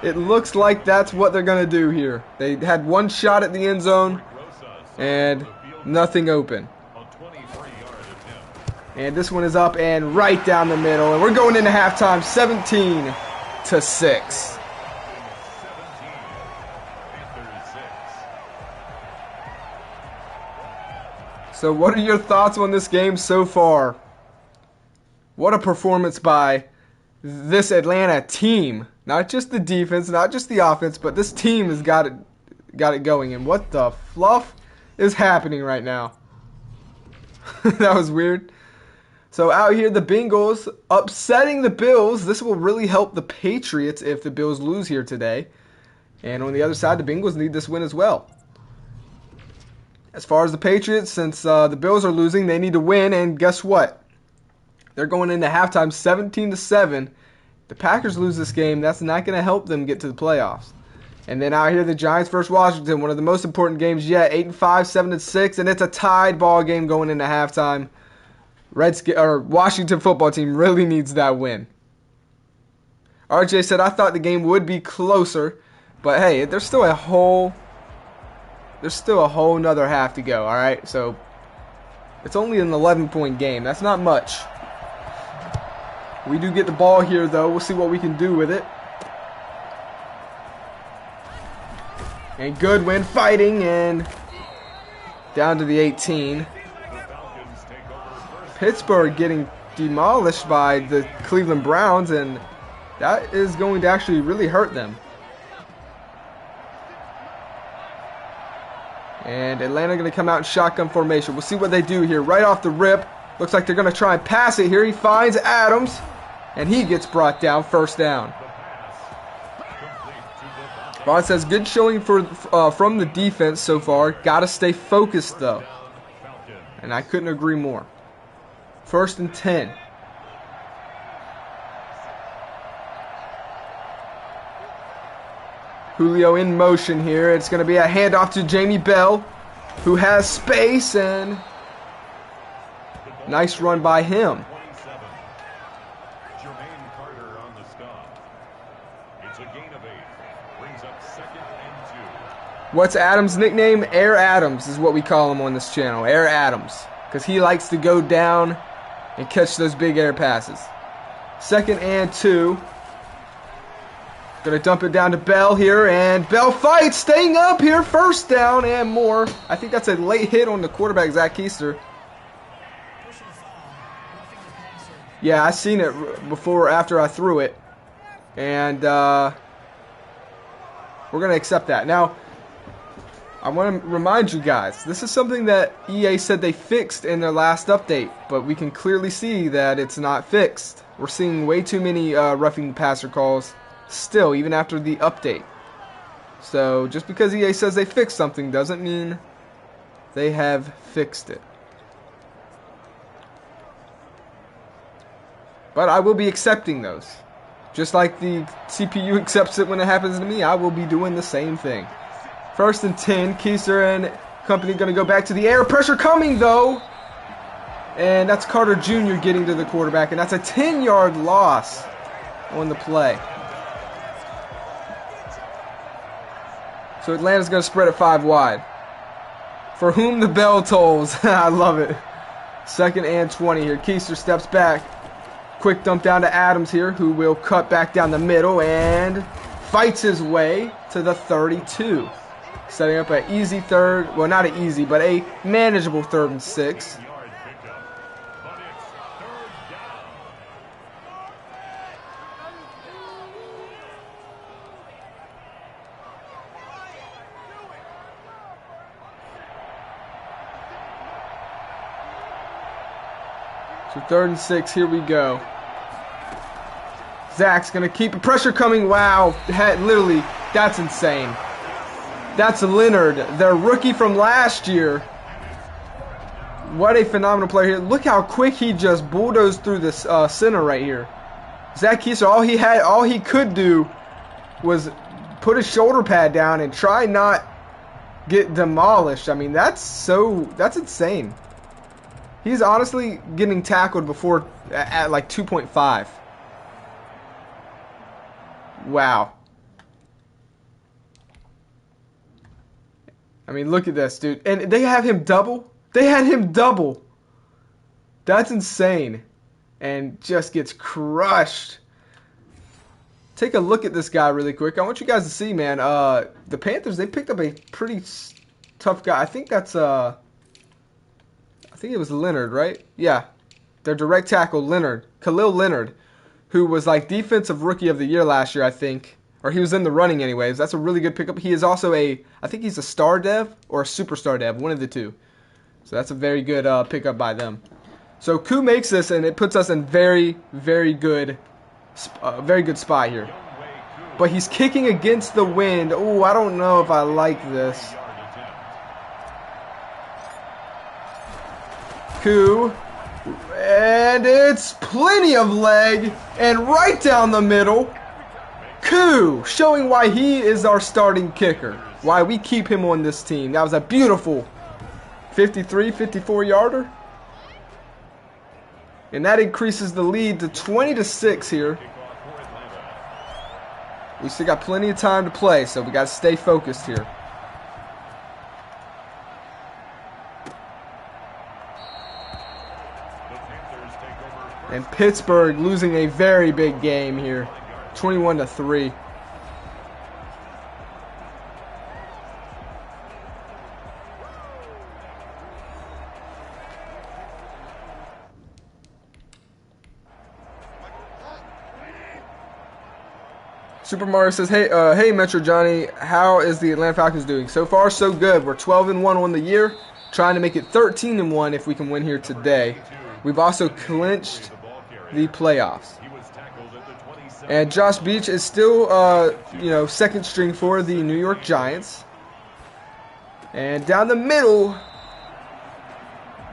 It looks like that's what they're going to do here. They had 1 shot at the end zone and nothing open. And this one is up and right down the middle. And we're going into halftime 17-6. So what are your thoughts on this game so far? What a performance by this Atlanta team. Not just the defense, not just the offense, but this team has got it going. And what the fluff is happening right now? That was weird. So out here, the Bengals upsetting the Bills. This will really help the Patriots if the Bills lose here today. And on the other side, the Bengals need this win as well. As far as the Patriots, since the Bills are losing, they need to win. And guess what? They're going into halftime 17-7. The Packers lose this game, that's not going to help them get to the playoffs. And then out here, the Giants versus Washington, one of the most important games yet. 8-5, 7-6, and it's a tied ball game going into halftime. Washington football team really needs that win. RJ said, I thought the game would be closer, but hey, there's still a whole nother half to go, all right? So it's only an 11-point game. That's not much. We do get the ball here, though. We'll see what we can do with it. And Goodwin fighting and down to the 18. Pittsburgh getting demolished by the Cleveland Browns, and that is going to actually really hurt them. And Atlanta going to come out in shotgun formation. We'll see what they do here. Right off the rip. Looks like they're going to try and pass it here. He finds Adams, and he gets brought down. 1st down. Vaughn says, good showing from the defense so far. Got to stay focused, though. And I couldn't agree more. First and 10. Julio in motion here. It's going to be a handoff to Jamie Bell, who has space, and nice run by him. What's Adams' nickname? Air Adams is what we call him on this channel. Air Adams. Because he likes to go down and catch those big air passes. Second and 2. Gonna dump it down to Bell here, and Bell fights, staying up here. First down and more. I think that's a late hit on the quarterback, Zach Keister. Yeah, I seen it before or after I threw it. And we're gonna accept that. Now, I want to remind you guys, this is something that EA said they fixed in their last update, but we can clearly see that it's not fixed. We're seeing way too many roughing the passer calls still, even after the update. So just because EA says they fixed something doesn't mean they have fixed it. But I will be accepting those. Just like the CPU accepts it when it happens to me, I will be doing the same thing. First and 10, Keister and company going to go back to the air. Pressure coming, though. And that's Carter Jr. getting to the quarterback. And that's a 10-yard loss on the play. So Atlanta's going to spread it 5 wide. For whom the bell tolls. I love it. Second and 20 here. Keister steps back. Quick dump down to Adams here, who will cut back down the middle and fights his way to the 32. Setting up an easy third, well, not an easy, but a manageable 3rd and 6. So 3rd and 6, here we go. Zach's going to keep the pressure coming. Wow, literally, that's insane. That's Leonard, their rookie from last year. What a phenomenal player here. Look how quick he just bulldozed through this center right here. Zach Keister, all he could do was put his shoulder pad down and try not get demolished. I mean, that's insane. He's honestly getting tackled before at like 2.5. Wow. I mean, look at this, dude. And they have him double. They had him double. That's insane. And just gets crushed. Take a look at this guy really quick. I want you guys to see, man. The Panthers, they picked up a pretty tough guy. I think that's I think it was Leonard, right? Yeah. Their direct tackle, Leonard. Khalil Leonard, who was like defensive rookie of the year last year, I think. Or he was in the running anyways. That's a really good pickup. He is also I think he's a star dev or a superstar dev, one of the two. So that's a very good pickup by them. So Koo makes this, and it puts us in very, very good spot here. But he's kicking against the wind. Oh, I don't know if I like this. Koo. And it's plenty of leg. And right down the middle. Koo, showing why he is our starting kicker. Why we keep him on this team. That was a beautiful 53, 54-yarder. And that increases the lead to 20-6 here. We still got plenty of time to play, so we got to stay focused here. And Pittsburgh losing a very big game here. 21-3. Super Mario says, hey MetroJohnny, how is the Atlanta Falcons doing? So far, so good. We're 12-1 on the year, trying to make it 13-1 if we can win here today. We've also clinched the playoffs. And Josh Beach is still, second string for the New York Giants. And down the middle,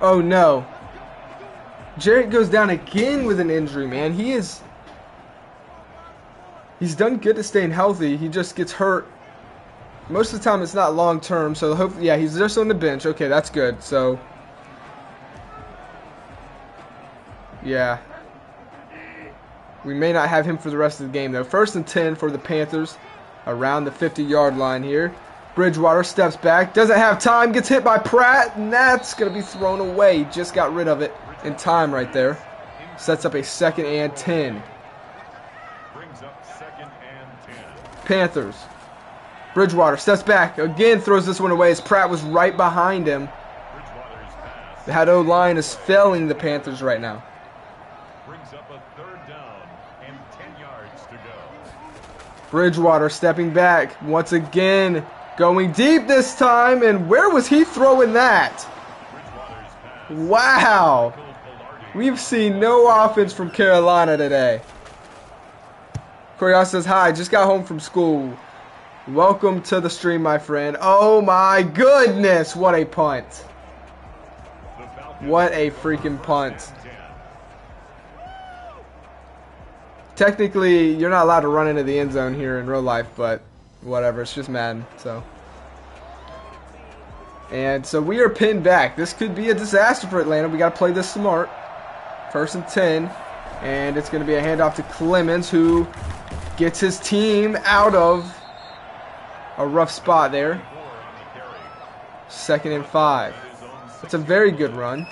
oh no. Jarrett goes down again with an injury, man. He's done good at staying healthy. He just gets hurt. Most of the time it's not long term, so hopefully, yeah, he's just on the bench. Okay, that's good. So, yeah. We may not have him for the rest of the game, though. 1st and 10 for the Panthers around the 50-yard line here. Bridgewater steps back, doesn't have time, gets hit by Pratt, and that's going to be thrown away. Just got rid of it in time right there. Sets up a 2nd and 10. Panthers. Bridgewater steps back, again throws this one away as Pratt was right behind him. That O-line is failing the Panthers right now. Bridgewater stepping back once again, going deep this time, and where was he throwing that? Wow, we've seen no offense from Carolina today. Corias says, hi, just got home from school. Welcome to the stream, my friend. Oh my goodness, what a punt. What a freaking punt. Technically, you're not allowed to run into the end zone here in real life, but whatever, it's just Madden, so. And so we are pinned back. This could be a disaster for Atlanta. We got to play this smart. 1st and 10, and it's going to be a handoff to Clemens, who gets his team out of a rough spot there. 2nd and 5. That's a very good run.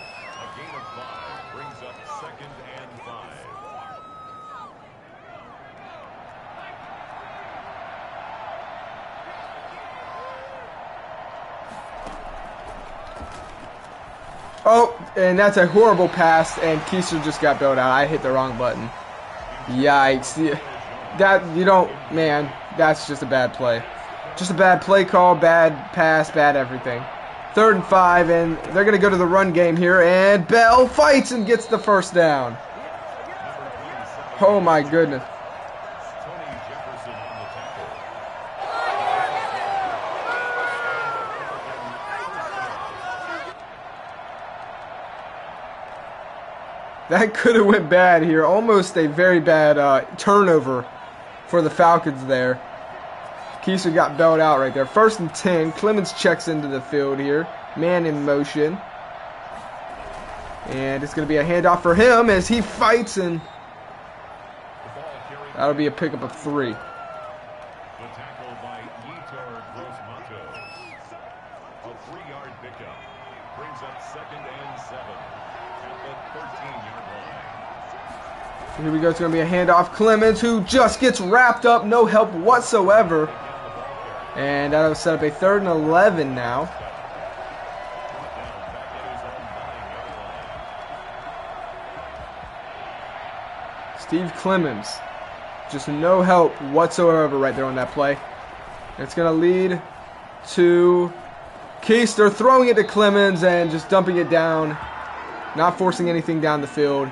Oh, and that's a horrible pass, and Keister just got bailed out. I hit the wrong button. Yikes. That, you don't, man, that's just a bad play. Just a bad play call, bad pass, bad everything. 3rd and 5, and they're going to go to the run game here, and Bell fights and gets the 1st down. Oh, my goodness. That could have went bad here. Almost a very bad turnover for the Falcons there. Keister got bailed out right there. 1st and 10. Clemens checks into the field here. Man in motion. And it's going to be a handoff for him as he fights, and that'll be a pickup of 3. Here we go. It's going to be a handoff. Clemens, who just gets wrapped up. No help whatsoever. And that'll set up a 3rd and 11 now. Steve Clemens. Just no help whatsoever right there on that play. It's going to lead to Keister throwing it to Clemens and just dumping it down. Not forcing anything down the field.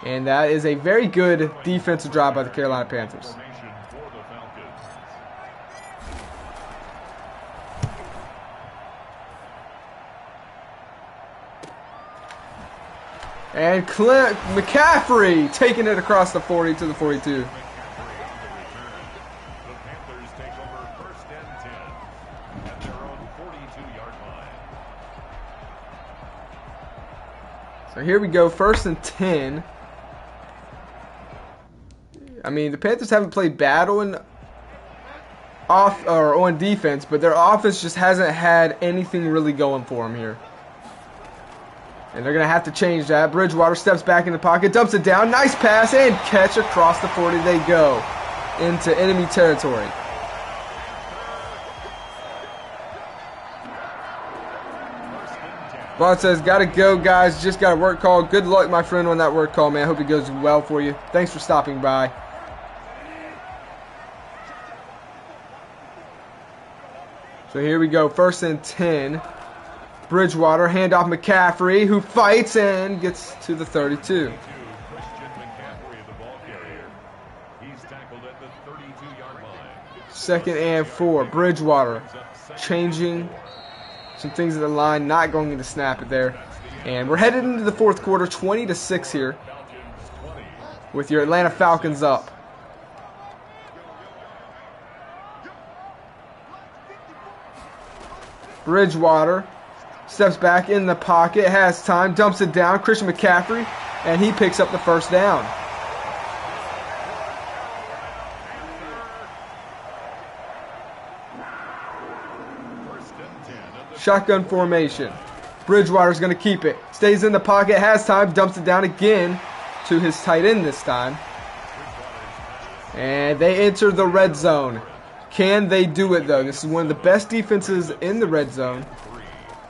And that is a very good defensive drive by the Carolina Panthers. And McCaffrey taking it across the 40 to the 42. So here we go, 1st and 10. I mean, the Panthers haven't played bad on defense, but their offense just hasn't had anything really going for them here. And they're going to have to change that. Bridgewater steps back in the pocket, dumps it down, nice pass, and catch across the 40 they go into enemy territory. Bond says, gotta go, guys. Just got a work call. Good luck, my friend, on that work call, man. Hope it goes well for you. Thanks for stopping by. So here we go, 1st and 10. Bridgewater, handoff McCaffrey, who fights and gets to the 32. Second and 4. Bridgewater changing some things at the line, not going to snap it there. And we're headed into the fourth quarter, 20-6 here, with your Atlanta Falcons up. Bridgewater steps back in the pocket, has time, dumps it down. Christian McCaffrey, and he picks up the first down. Shotgun formation. Bridgewater's going to keep it. Stays in the pocket, has time, dumps it down again to his tight end this time. And they enter the red zone. Can they do it, though? This is one of the best defenses in the red zone.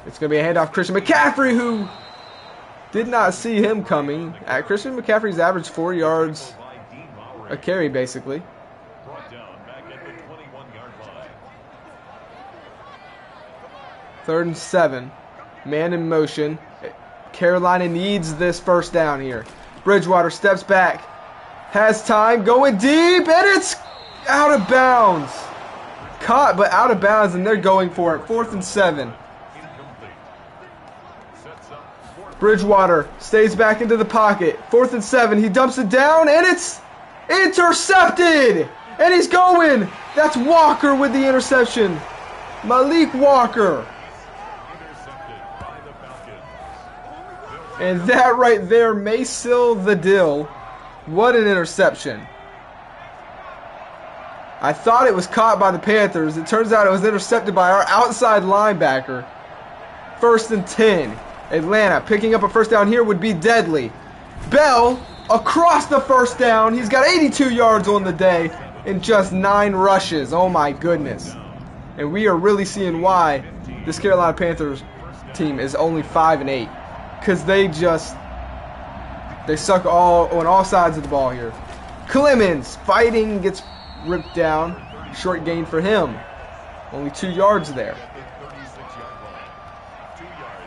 It's going to be a handoff. Christian McCaffrey, who did not see him coming. Christian McCaffrey's average 4 yards a carry, basically. Third and 7. Man in motion. Carolina needs this first down here. Bridgewater steps back. Has time. Going deep. And it's out of bounds. Caught, but out of bounds, and they're going for it. 4th and 7. Bridgewater stays back into the pocket. 4th and 7. He dumps it down, and it's intercepted. And he's going. That's Walker with the interception. Malik Walker. And that right there may seal the deal. What an interception. I thought it was caught by the Panthers. It turns out it was intercepted by our outside linebacker. 1st and 10. Atlanta picking up a first down here would be deadly. Bell across the first down. He's got 82 yards on the day in just 9 rushes. Oh my goodness. And we are really seeing why this Carolina Panthers team is only 5-8. Because they suck on all sides of the ball here. Clemens fighting, gets ripped down. Short gain for him. Only 2 yards there.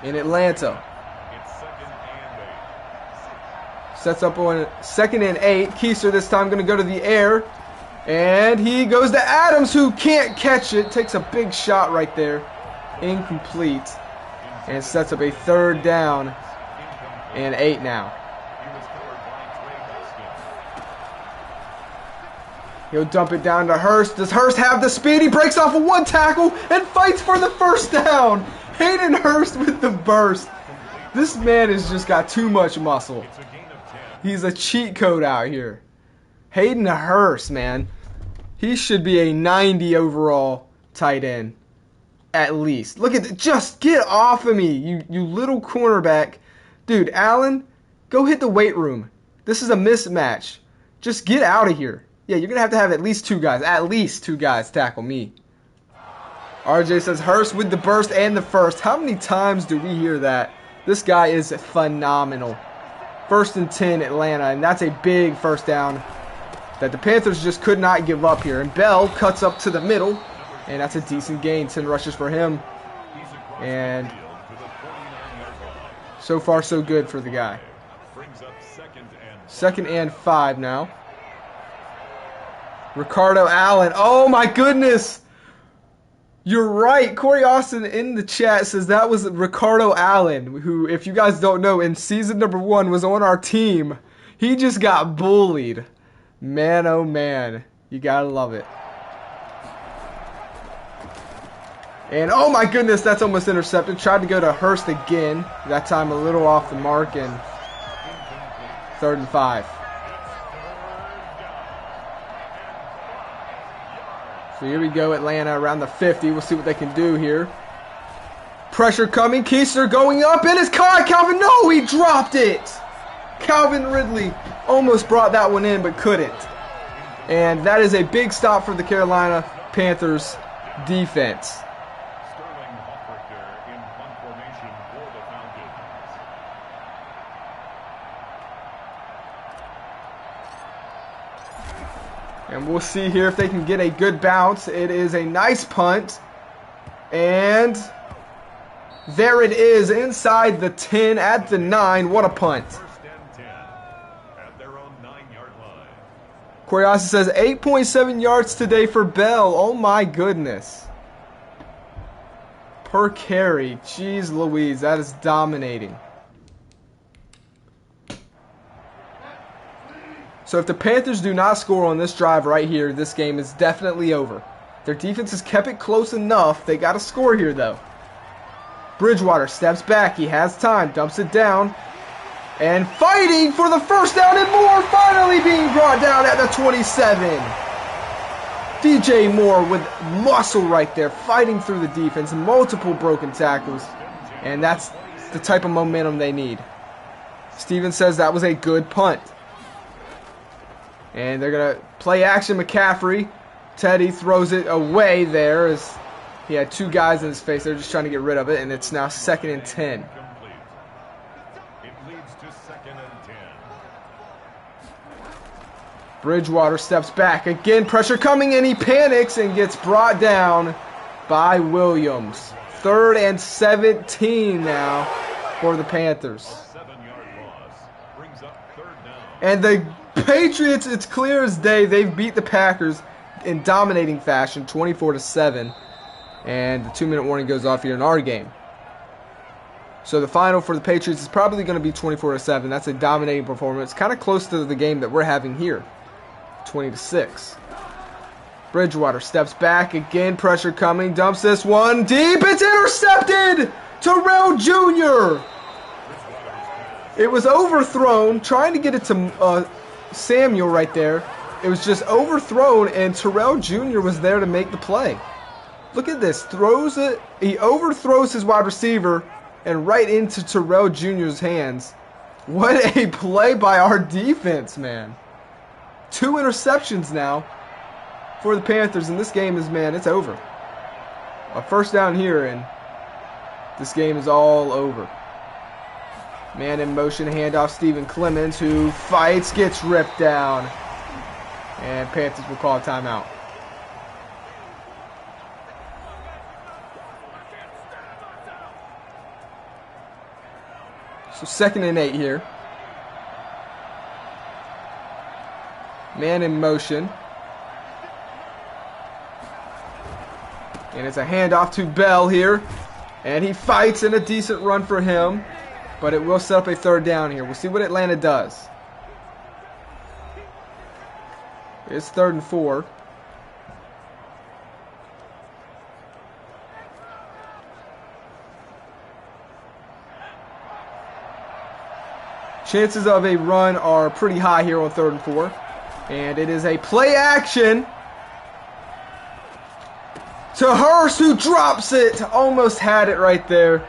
In Atlanta. Sets up on 2nd and 8. Keister this time going to go to the air. And he goes to Adams, who can't catch it. Takes a big shot right there. Incomplete. And sets up a 3rd down and 8 now. He'll dump it down to Hurst. Does Hurst have the speed? He breaks off of 1 tackle and fights for the first down. Hayden Hurst with the burst. This man has just got too much muscle. He's a cheat code out here. Hayden Hurst, man. He should be a 90 overall tight end. At least. Look at that. Just get off of me, you little cornerback. Dude, Allen, go hit the weight room. This is a mismatch. Just get out of here. Yeah, you're going to have at least 2 guys. At least 2 guys tackle me. RJ says Hurst with the burst and the first. How many times do we hear that? This guy is phenomenal. 1st and 10 Atlanta, and that's a big first down that the Panthers just could not give up here. And Bell cuts up to the middle. And that's a decent gain, 10 rushes for him. And so far, so good for the guy. 2nd and 5 now. Ricardo Allen. Oh, my goodness. You're right. Corey Austin in the chat says that was Ricardo Allen, who, if you guys don't know, in season number 1 was on our team. He just got bullied. Man, oh, man. You got to love it. And oh my goodness, that's almost intercepted. Tried to go to Hurst again. That time a little off the mark, and 3rd and 5. So here we go, Atlanta around the 50. We'll see what they can do here. Pressure coming. Keister going up, and it's caught. Calvin, no, he dropped it. Calvin Ridley almost brought that one in, but couldn't. And that is a big stop for the Carolina Panthers defense. And we'll see here if they can get a good bounce. It is a nice punt. And there it is inside the 10 at the 9. What a punt. Corey Austin says 8.7 yards today for Bell. Oh my goodness. Per carry. Jeez Louise, that is dominating. So if the Panthers do not score on this drive right here, this game is definitely over. Their defense has kept it close enough. They got to score here, though. Bridgewater steps back. He has time. Dumps it down. And fighting for the first down and more. Finally being brought down at the 27. DJ Moore with muscle right there. Fighting through the defense. Multiple broken tackles. And that's the type of momentum they need. Steven says that was a good punt. And they're going to play action McCaffrey. Teddy throws it away there as he had two guys in his face. They're just trying to get rid of it, and it's now 2nd and 10. It leads to 2nd and 10. Bridgewater steps back. Again, pressure coming, and he panics and gets brought down by Williams. 3rd and 17 now for the Panthers. 7-yard loss brings up 3rd down. And the Patriots, it's clear as day, they've beat the Packers in dominating fashion, 24-7. And the 2-minute warning goes off here in our game. So the final for the Patriots is probably going to be 24-7. That's a dominating performance, kind of close to the game that we're having here, 20-6. Bridgewater steps back again, pressure coming, dumps this one deep. It's intercepted. Terrell Jr. It was overthrown, trying to get it to Samuel right there. It was just overthrown, and Terrell Jr. was there to make the play. Look at this. Throws it. He overthrows his wide receiver and right into Terrell Jr.'s hands. What a play by our defense, man. 2 interceptions now for the Panthers, and this game is, man, it's over. A first down here, and this game is all over. Man in motion, handoff, Stephen Clemens, who fights, gets ripped down. And Panthers will call a timeout. So 2nd and 8 here. Man in motion. And it's a handoff to Bell here. And he fights, in a decent run for him. But it will set up a 3rd down here. We'll see what Atlanta does. It's 3rd and 4. Chances of a run are pretty high here on 3rd and 4. And it is a play action to Hurst, who drops it. Almost had it right there.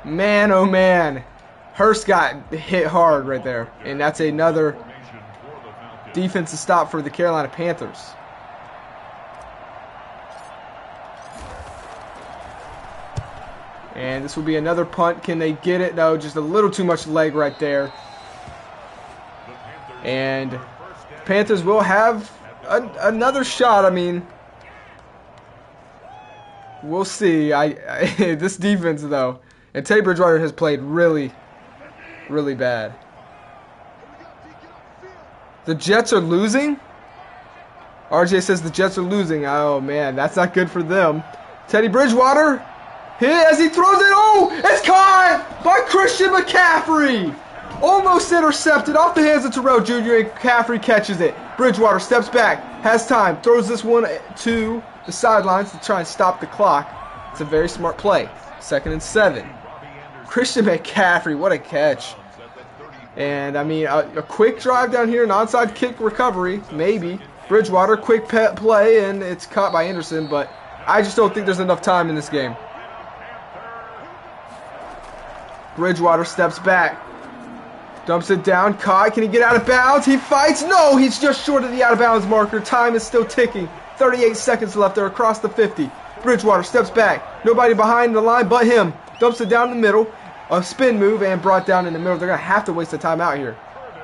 Man, oh man. Hurst got hit hard right there. And that's another defensive stop for the Carolina Panthers. And this will be another punt. Can they get it? No, just a little too much leg right there. And Panthers will have another shot. I mean, we'll see. This defense, though, and Teddy Bridgewater has played really, really bad. The Jets are losing? RJ says the Jets are losing. Oh, man, that's not good for them. Teddy Bridgewater hit as he throws it. Oh, it's caught by Christian McCaffrey. Almost intercepted off the hands of Terrell Jr. and McCaffrey catches it. Bridgewater steps back, has time, throws this one to the sidelines to try and stop the clock. It's a very smart play. 2nd and 7. Christian McCaffrey, what a catch. And, I mean, a quick drive down here, an onside kick recovery, maybe. Bridgewater, quick play, and it's caught by Anderson, but I just don't think there's enough time in this game. Bridgewater steps back. Dumps it down. Caught. Can he get out of bounds? He fights. No, he's just short of the out of bounds marker. Time is still ticking. 38 seconds left. They're across the 50. Bridgewater steps back. Nobody behind the line but him. Dumps it down the middle. A spin move and brought down in the middle. They're going to have to waste a timeout here.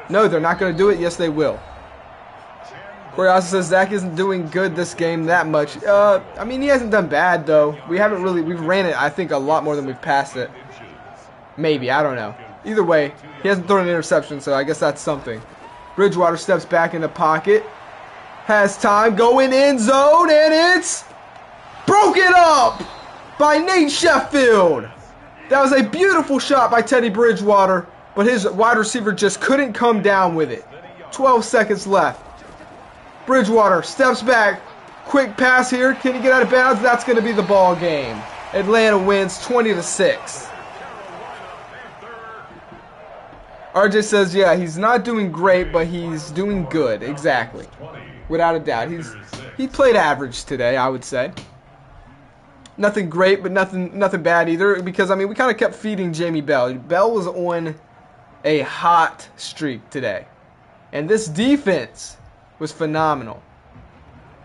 No, they're not going to do it. Yes, they will. Corey also says Zach isn't doing good this game that much. I mean, he hasn't done bad, though. We've ran it, I think, a lot more than we've passed it. Maybe, I don't know. Either way, he hasn't thrown an interception, so I guess that's something. Bridgewater steps back in the pocket. Has time, going end zone, and it's broken up by Nate Sheffield. That was a beautiful shot by Teddy Bridgewater. but his wide receiver just couldn't come down with it. 12 seconds left. Bridgewater steps back. Quick pass here. Can he get out of bounds? That's going to be the ball game. Atlanta wins 20-6. RJ says, yeah, he's not doing great, but he's doing good. Exactly. Without a doubt. He played average today, I would say. Nothing great, but nothing bad either. Because, I mean, we kind of kept feeding Jamie Bell. Bell was on a hot streak today. And this defense was phenomenal.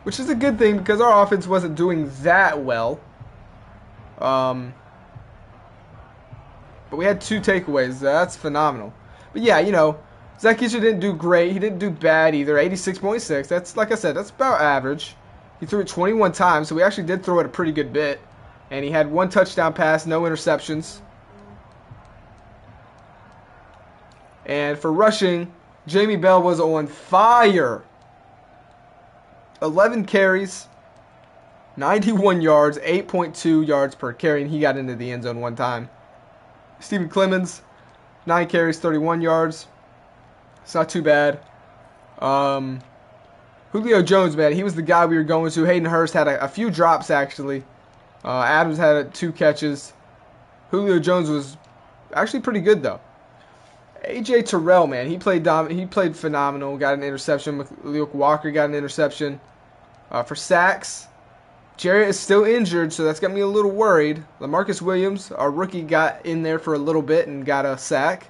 Which is a good thing because our offense wasn't doing that well. But we had 2 takeaways. That's phenomenal. But yeah, you know, Zach Easter didn't do great. He didn't do bad either. 86.6. That's, like I said, that's about average. He threw it 21 times, so we actually did throw it a pretty good bit. And he had 1 touchdown pass, no interceptions. And for rushing, Jamie Bell was on fire. 11 carries, 91 yards, 8.2 yards per carry, and he got into the end zone 1 time. Stephen Clemens, 9 carries, 31 yards. It's not too bad. Julio Jones, man, he was the guy we were going to. Hayden Hurst had a few drops, actually. Adams had 2 catches. Julio Jones was actually pretty good, though. A.J. Terrell, man, he played phenomenal. Got an interception. Luke Walker got an interception. For sacks, Jarrett is still injured, so that's got me a little worried. LaMarcus Williams, our rookie, got in there for a little bit and got a sack.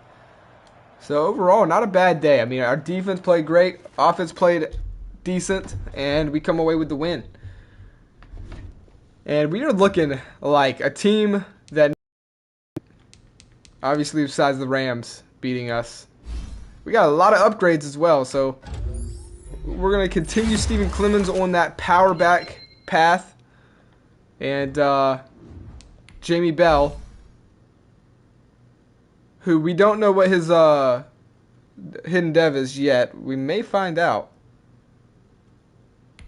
So overall, not a bad day. I mean, our defense played great. Offense played decent, and we come away with the win. And we are looking like a team that, obviously besides the Rams beating us, we got a lot of upgrades as well. So we're going to continue Stephen Clemens on that power back path. And Jamie Bell, who we don't know what his hidden dev is yet. We may find out.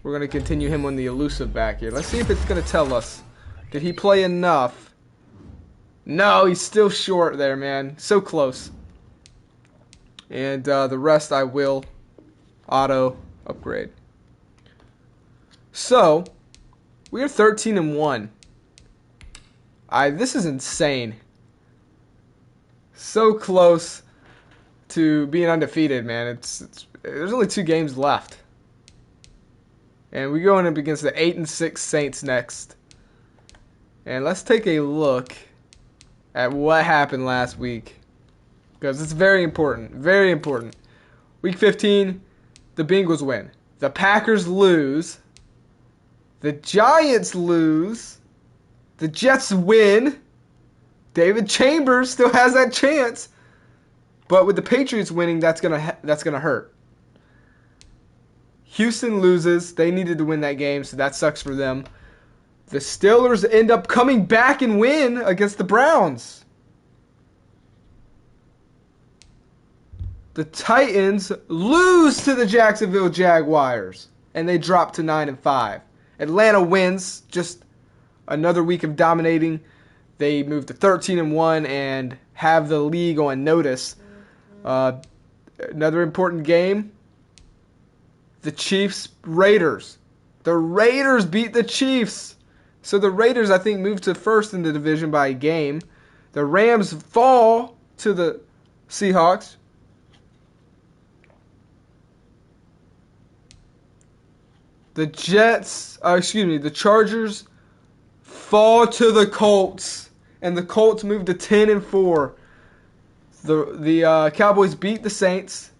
We're going to continue him on the elusive back here. Let's see if it's going to tell us. Did he play enough? No, he's still short there, man. So close. And the rest I will auto upgrade. So, we are 13-1. This is insane. So close to being undefeated, man. There's only 2 games left. And we're going up against the 8-6 Saints next. And let's take a look at what happened last week. Because it's very important. Very important. Week 15, the Bengals win. The Packers lose. The Giants lose. The Jets win. David Chambers still has that chance. But with the Patriots winning, that's gonna hurt. Houston loses. They needed to win that game, so that sucks for them. The Steelers end up coming back and win against the Browns. The Titans lose to the Jacksonville Jaguars, and they drop to 9-5. Atlanta wins, just another week of dominating. They move to 13-1 and have the league on notice. Another important game. The Chiefs-Raiders. The Raiders beat the Chiefs. So the Raiders, I think, move to first in the division by a game. The Rams fall to the Seahawks. The the Chargers fall to the Colts. And the Colts move to 10-4. The Cowboys beat the Saints.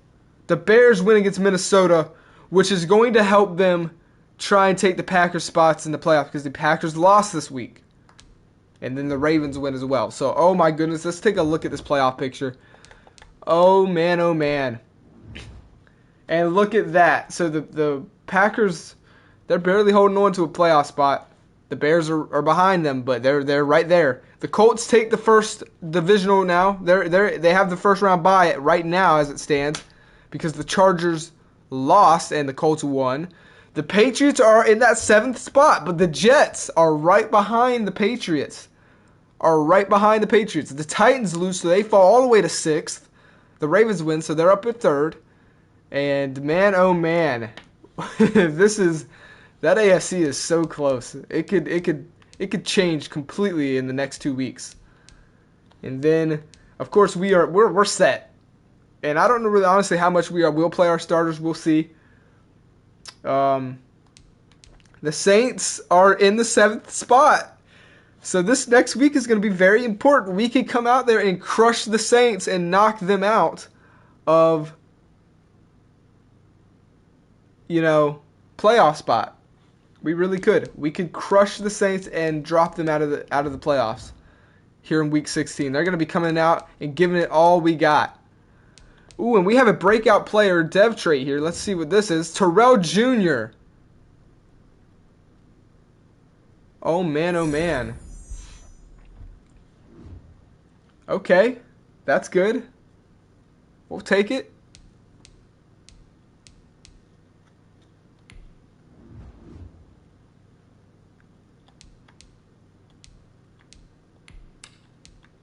The Bears win against Minnesota, which is going to help them try and take the Packers spots in the playoffs because the Packers lost this week. And then the Ravens win as well. So, oh my goodness, let's take a look at this playoff picture. Oh man, oh man. And look at that. So the Packers, they're barely holding on to a playoff spot. The Bears are behind them, but they're right there. The Colts take the first divisional now. They have the first round bye right now as it stands because the Chargers lost and the Colts won. The Patriots are in that 7th spot, but the Jets are right behind the Patriots. The Titans lose, so they fall all the way to 6th. The Ravens win, so they're up at 3rd. And man, oh man, that AFC is so close. It could change completely in the next 2 weeks. And then, of course, we're set. And I don't know really honestly how much we'll play our starters. We'll see. The Saints are in the 7th spot. So this next week is going to be very important. We can come out there and crush the Saints and knock them out of, playoff spot. We really could. We could crush the Saints and drop them out of the playoffs here in week 16. They're going to be coming out and giving it all we got. Ooh, and we have a breakout player dev trait here. Let's see what this is. Terrell Jr. Oh, man, oh, man. Okay, that's good. We'll take it.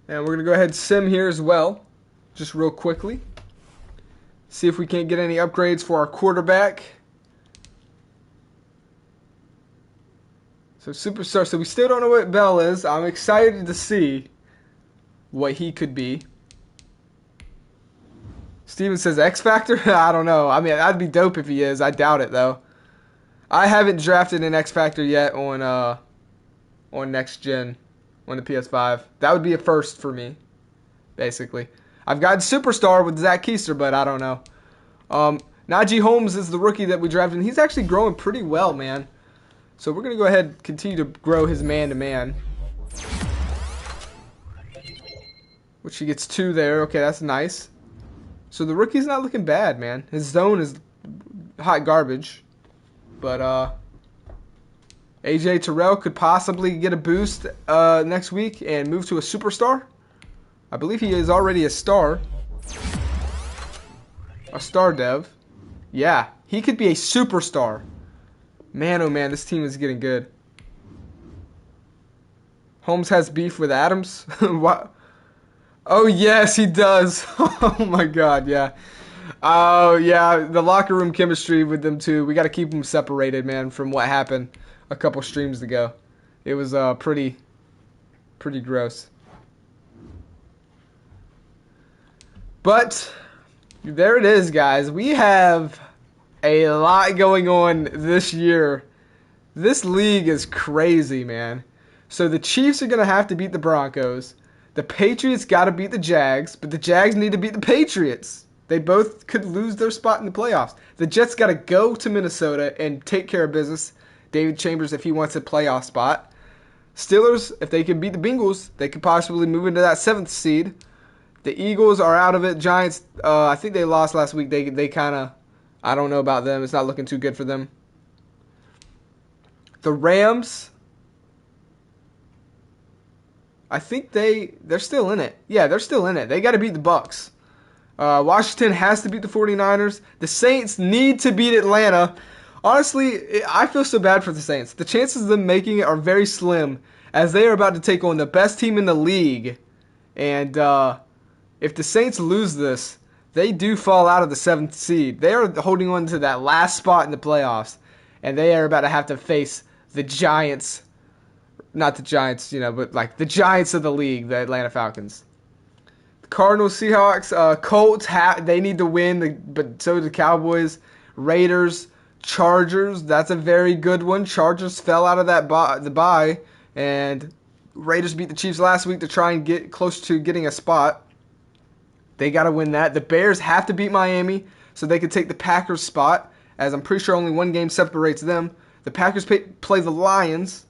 And we're going to go ahead and sim here as well, just real quickly. See if we can't get any upgrades for our quarterback. So superstar. So we still don't know what Bell is. I'm excited to see what he could be. Steven says X Factor? I don't know. I mean, that'd be dope if he is. I doubt it, though. I haven't drafted an X Factor yet on Next Gen, on the PS5. That would be a first for me, basically. I've got Superstar with Zach Keister, but I don't know. Najee Holmes is the rookie that we drafted, and he's actually growing pretty well, man. So we're going to go ahead and continue to grow his man-to-man. Which he gets 2 there. Okay, that's nice. So the rookie's not looking bad, man. His zone is hot garbage. But AJ Terrell could possibly get a boost next week and move to a superstar. I believe he is already a star. A star dev. Yeah, he could be a superstar. Man, oh man, this team is getting good. Holmes has beef with Adams. What? Oh, yes, he does. Oh, my God, yeah. Oh, yeah, the locker room chemistry with them, too. We got to keep them separated, man, from what happened a couple streams ago. It was pretty gross. But there it is, guys. We have a lot going on this year. This league is crazy, man. So the Chiefs are going to have to beat the Broncos. The Patriots got to beat the Jags, but the Jags need to beat the Patriots. They both could lose their spot in the playoffs. The Jets got to go to Minnesota and take care of business. David Chambers, if he wants a playoff spot. Steelers, if they can beat the Bengals, they could possibly move into that 7th seed. The Eagles are out of it. Giants, I think they lost last week. They kind of, I don't know about them. It's not looking too good for them. The Rams, I think they're still in it. Yeah, they're still in it. They got to beat the Bucks. Washington has to beat the 49ers. The Saints need to beat Atlanta. Honestly, I feel so bad for the Saints. The chances of them making it are very slim, as they are about to take on the best team in the league. And if the Saints lose this, they do fall out of the 7th seed. They are holding on to that last spot in the playoffs, and they are about to have to face the Giants. Not the Giants, but like the Giants of the league, the Atlanta Falcons. The Cardinals, Seahawks, Colts, they need to win, but so do the Cowboys. Raiders, Chargers, that's a very good one. Chargers fell out of the bye, and Raiders beat the Chiefs last week to try and get close to getting a spot. They got to win that. The Bears have to beat Miami so they could take the Packers spot, as I'm pretty sure only one game separates them. The Packers play the Lions.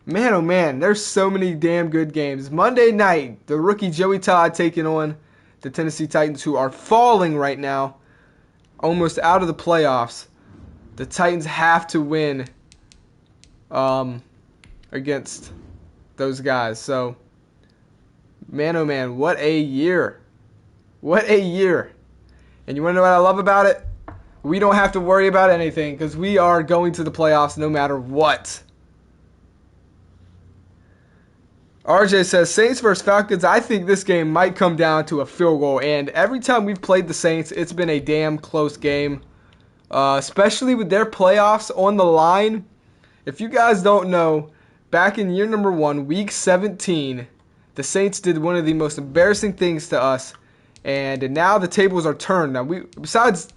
Man, oh man, there's so many damn good games. Monday night, the rookie Joey Todd taking on the Tennessee Titans, who are falling right now, almost out of the playoffs. The Titans have to win against those guys. So, man, oh man, what a year. What a year. And you want to know what I love about it? We don't have to worry about anything because we are going to the playoffs no matter what. RJ says, Saints versus Falcons, I think this game might come down to a field goal. And every time we've played the Saints, it's been a damn close game. Especially with their playoffs on the line. If you guys don't know, back in year number 1, week 17, the Saints did one of the most embarrassing things to us. And now the tables are turned. Now, besides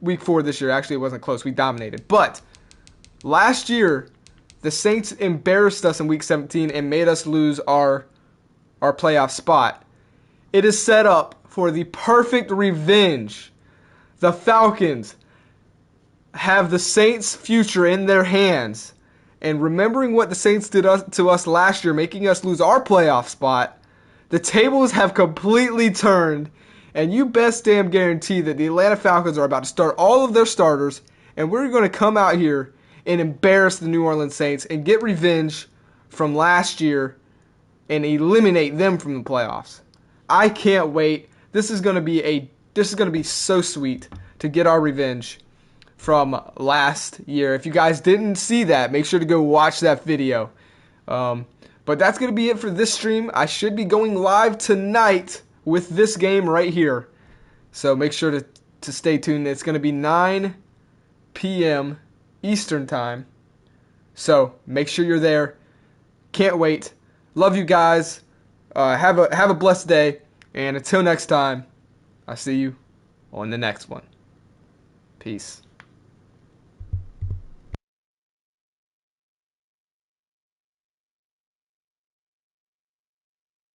week 4 this year, actually it wasn't close. We dominated. But last year, the Saints embarrassed us in week 17 and made us lose our playoff spot. It is set up for the perfect revenge. The Falcons have the Saints' future in their hands. And remembering what the Saints did to us last year, making us lose our playoff spot, the tables have completely turned. And you best damn guarantee that the Atlanta Falcons are about to start all of their starters. And we're going to come out here and embarrass the New Orleans Saints and get revenge from last year and eliminate them from the playoffs. I can't wait. This is going to be so sweet to get our revenge from last year. If you guys didn't see that, make sure to go watch that video. But that's going to be it for this stream. I should be going live tonight with this game right here. So make sure to stay tuned. It's going to be 9 p.m. Eastern time. So make sure you're there. Can't wait. Love you guys. Have a blessed day. And until next time, I'll see you on the next one. Peace.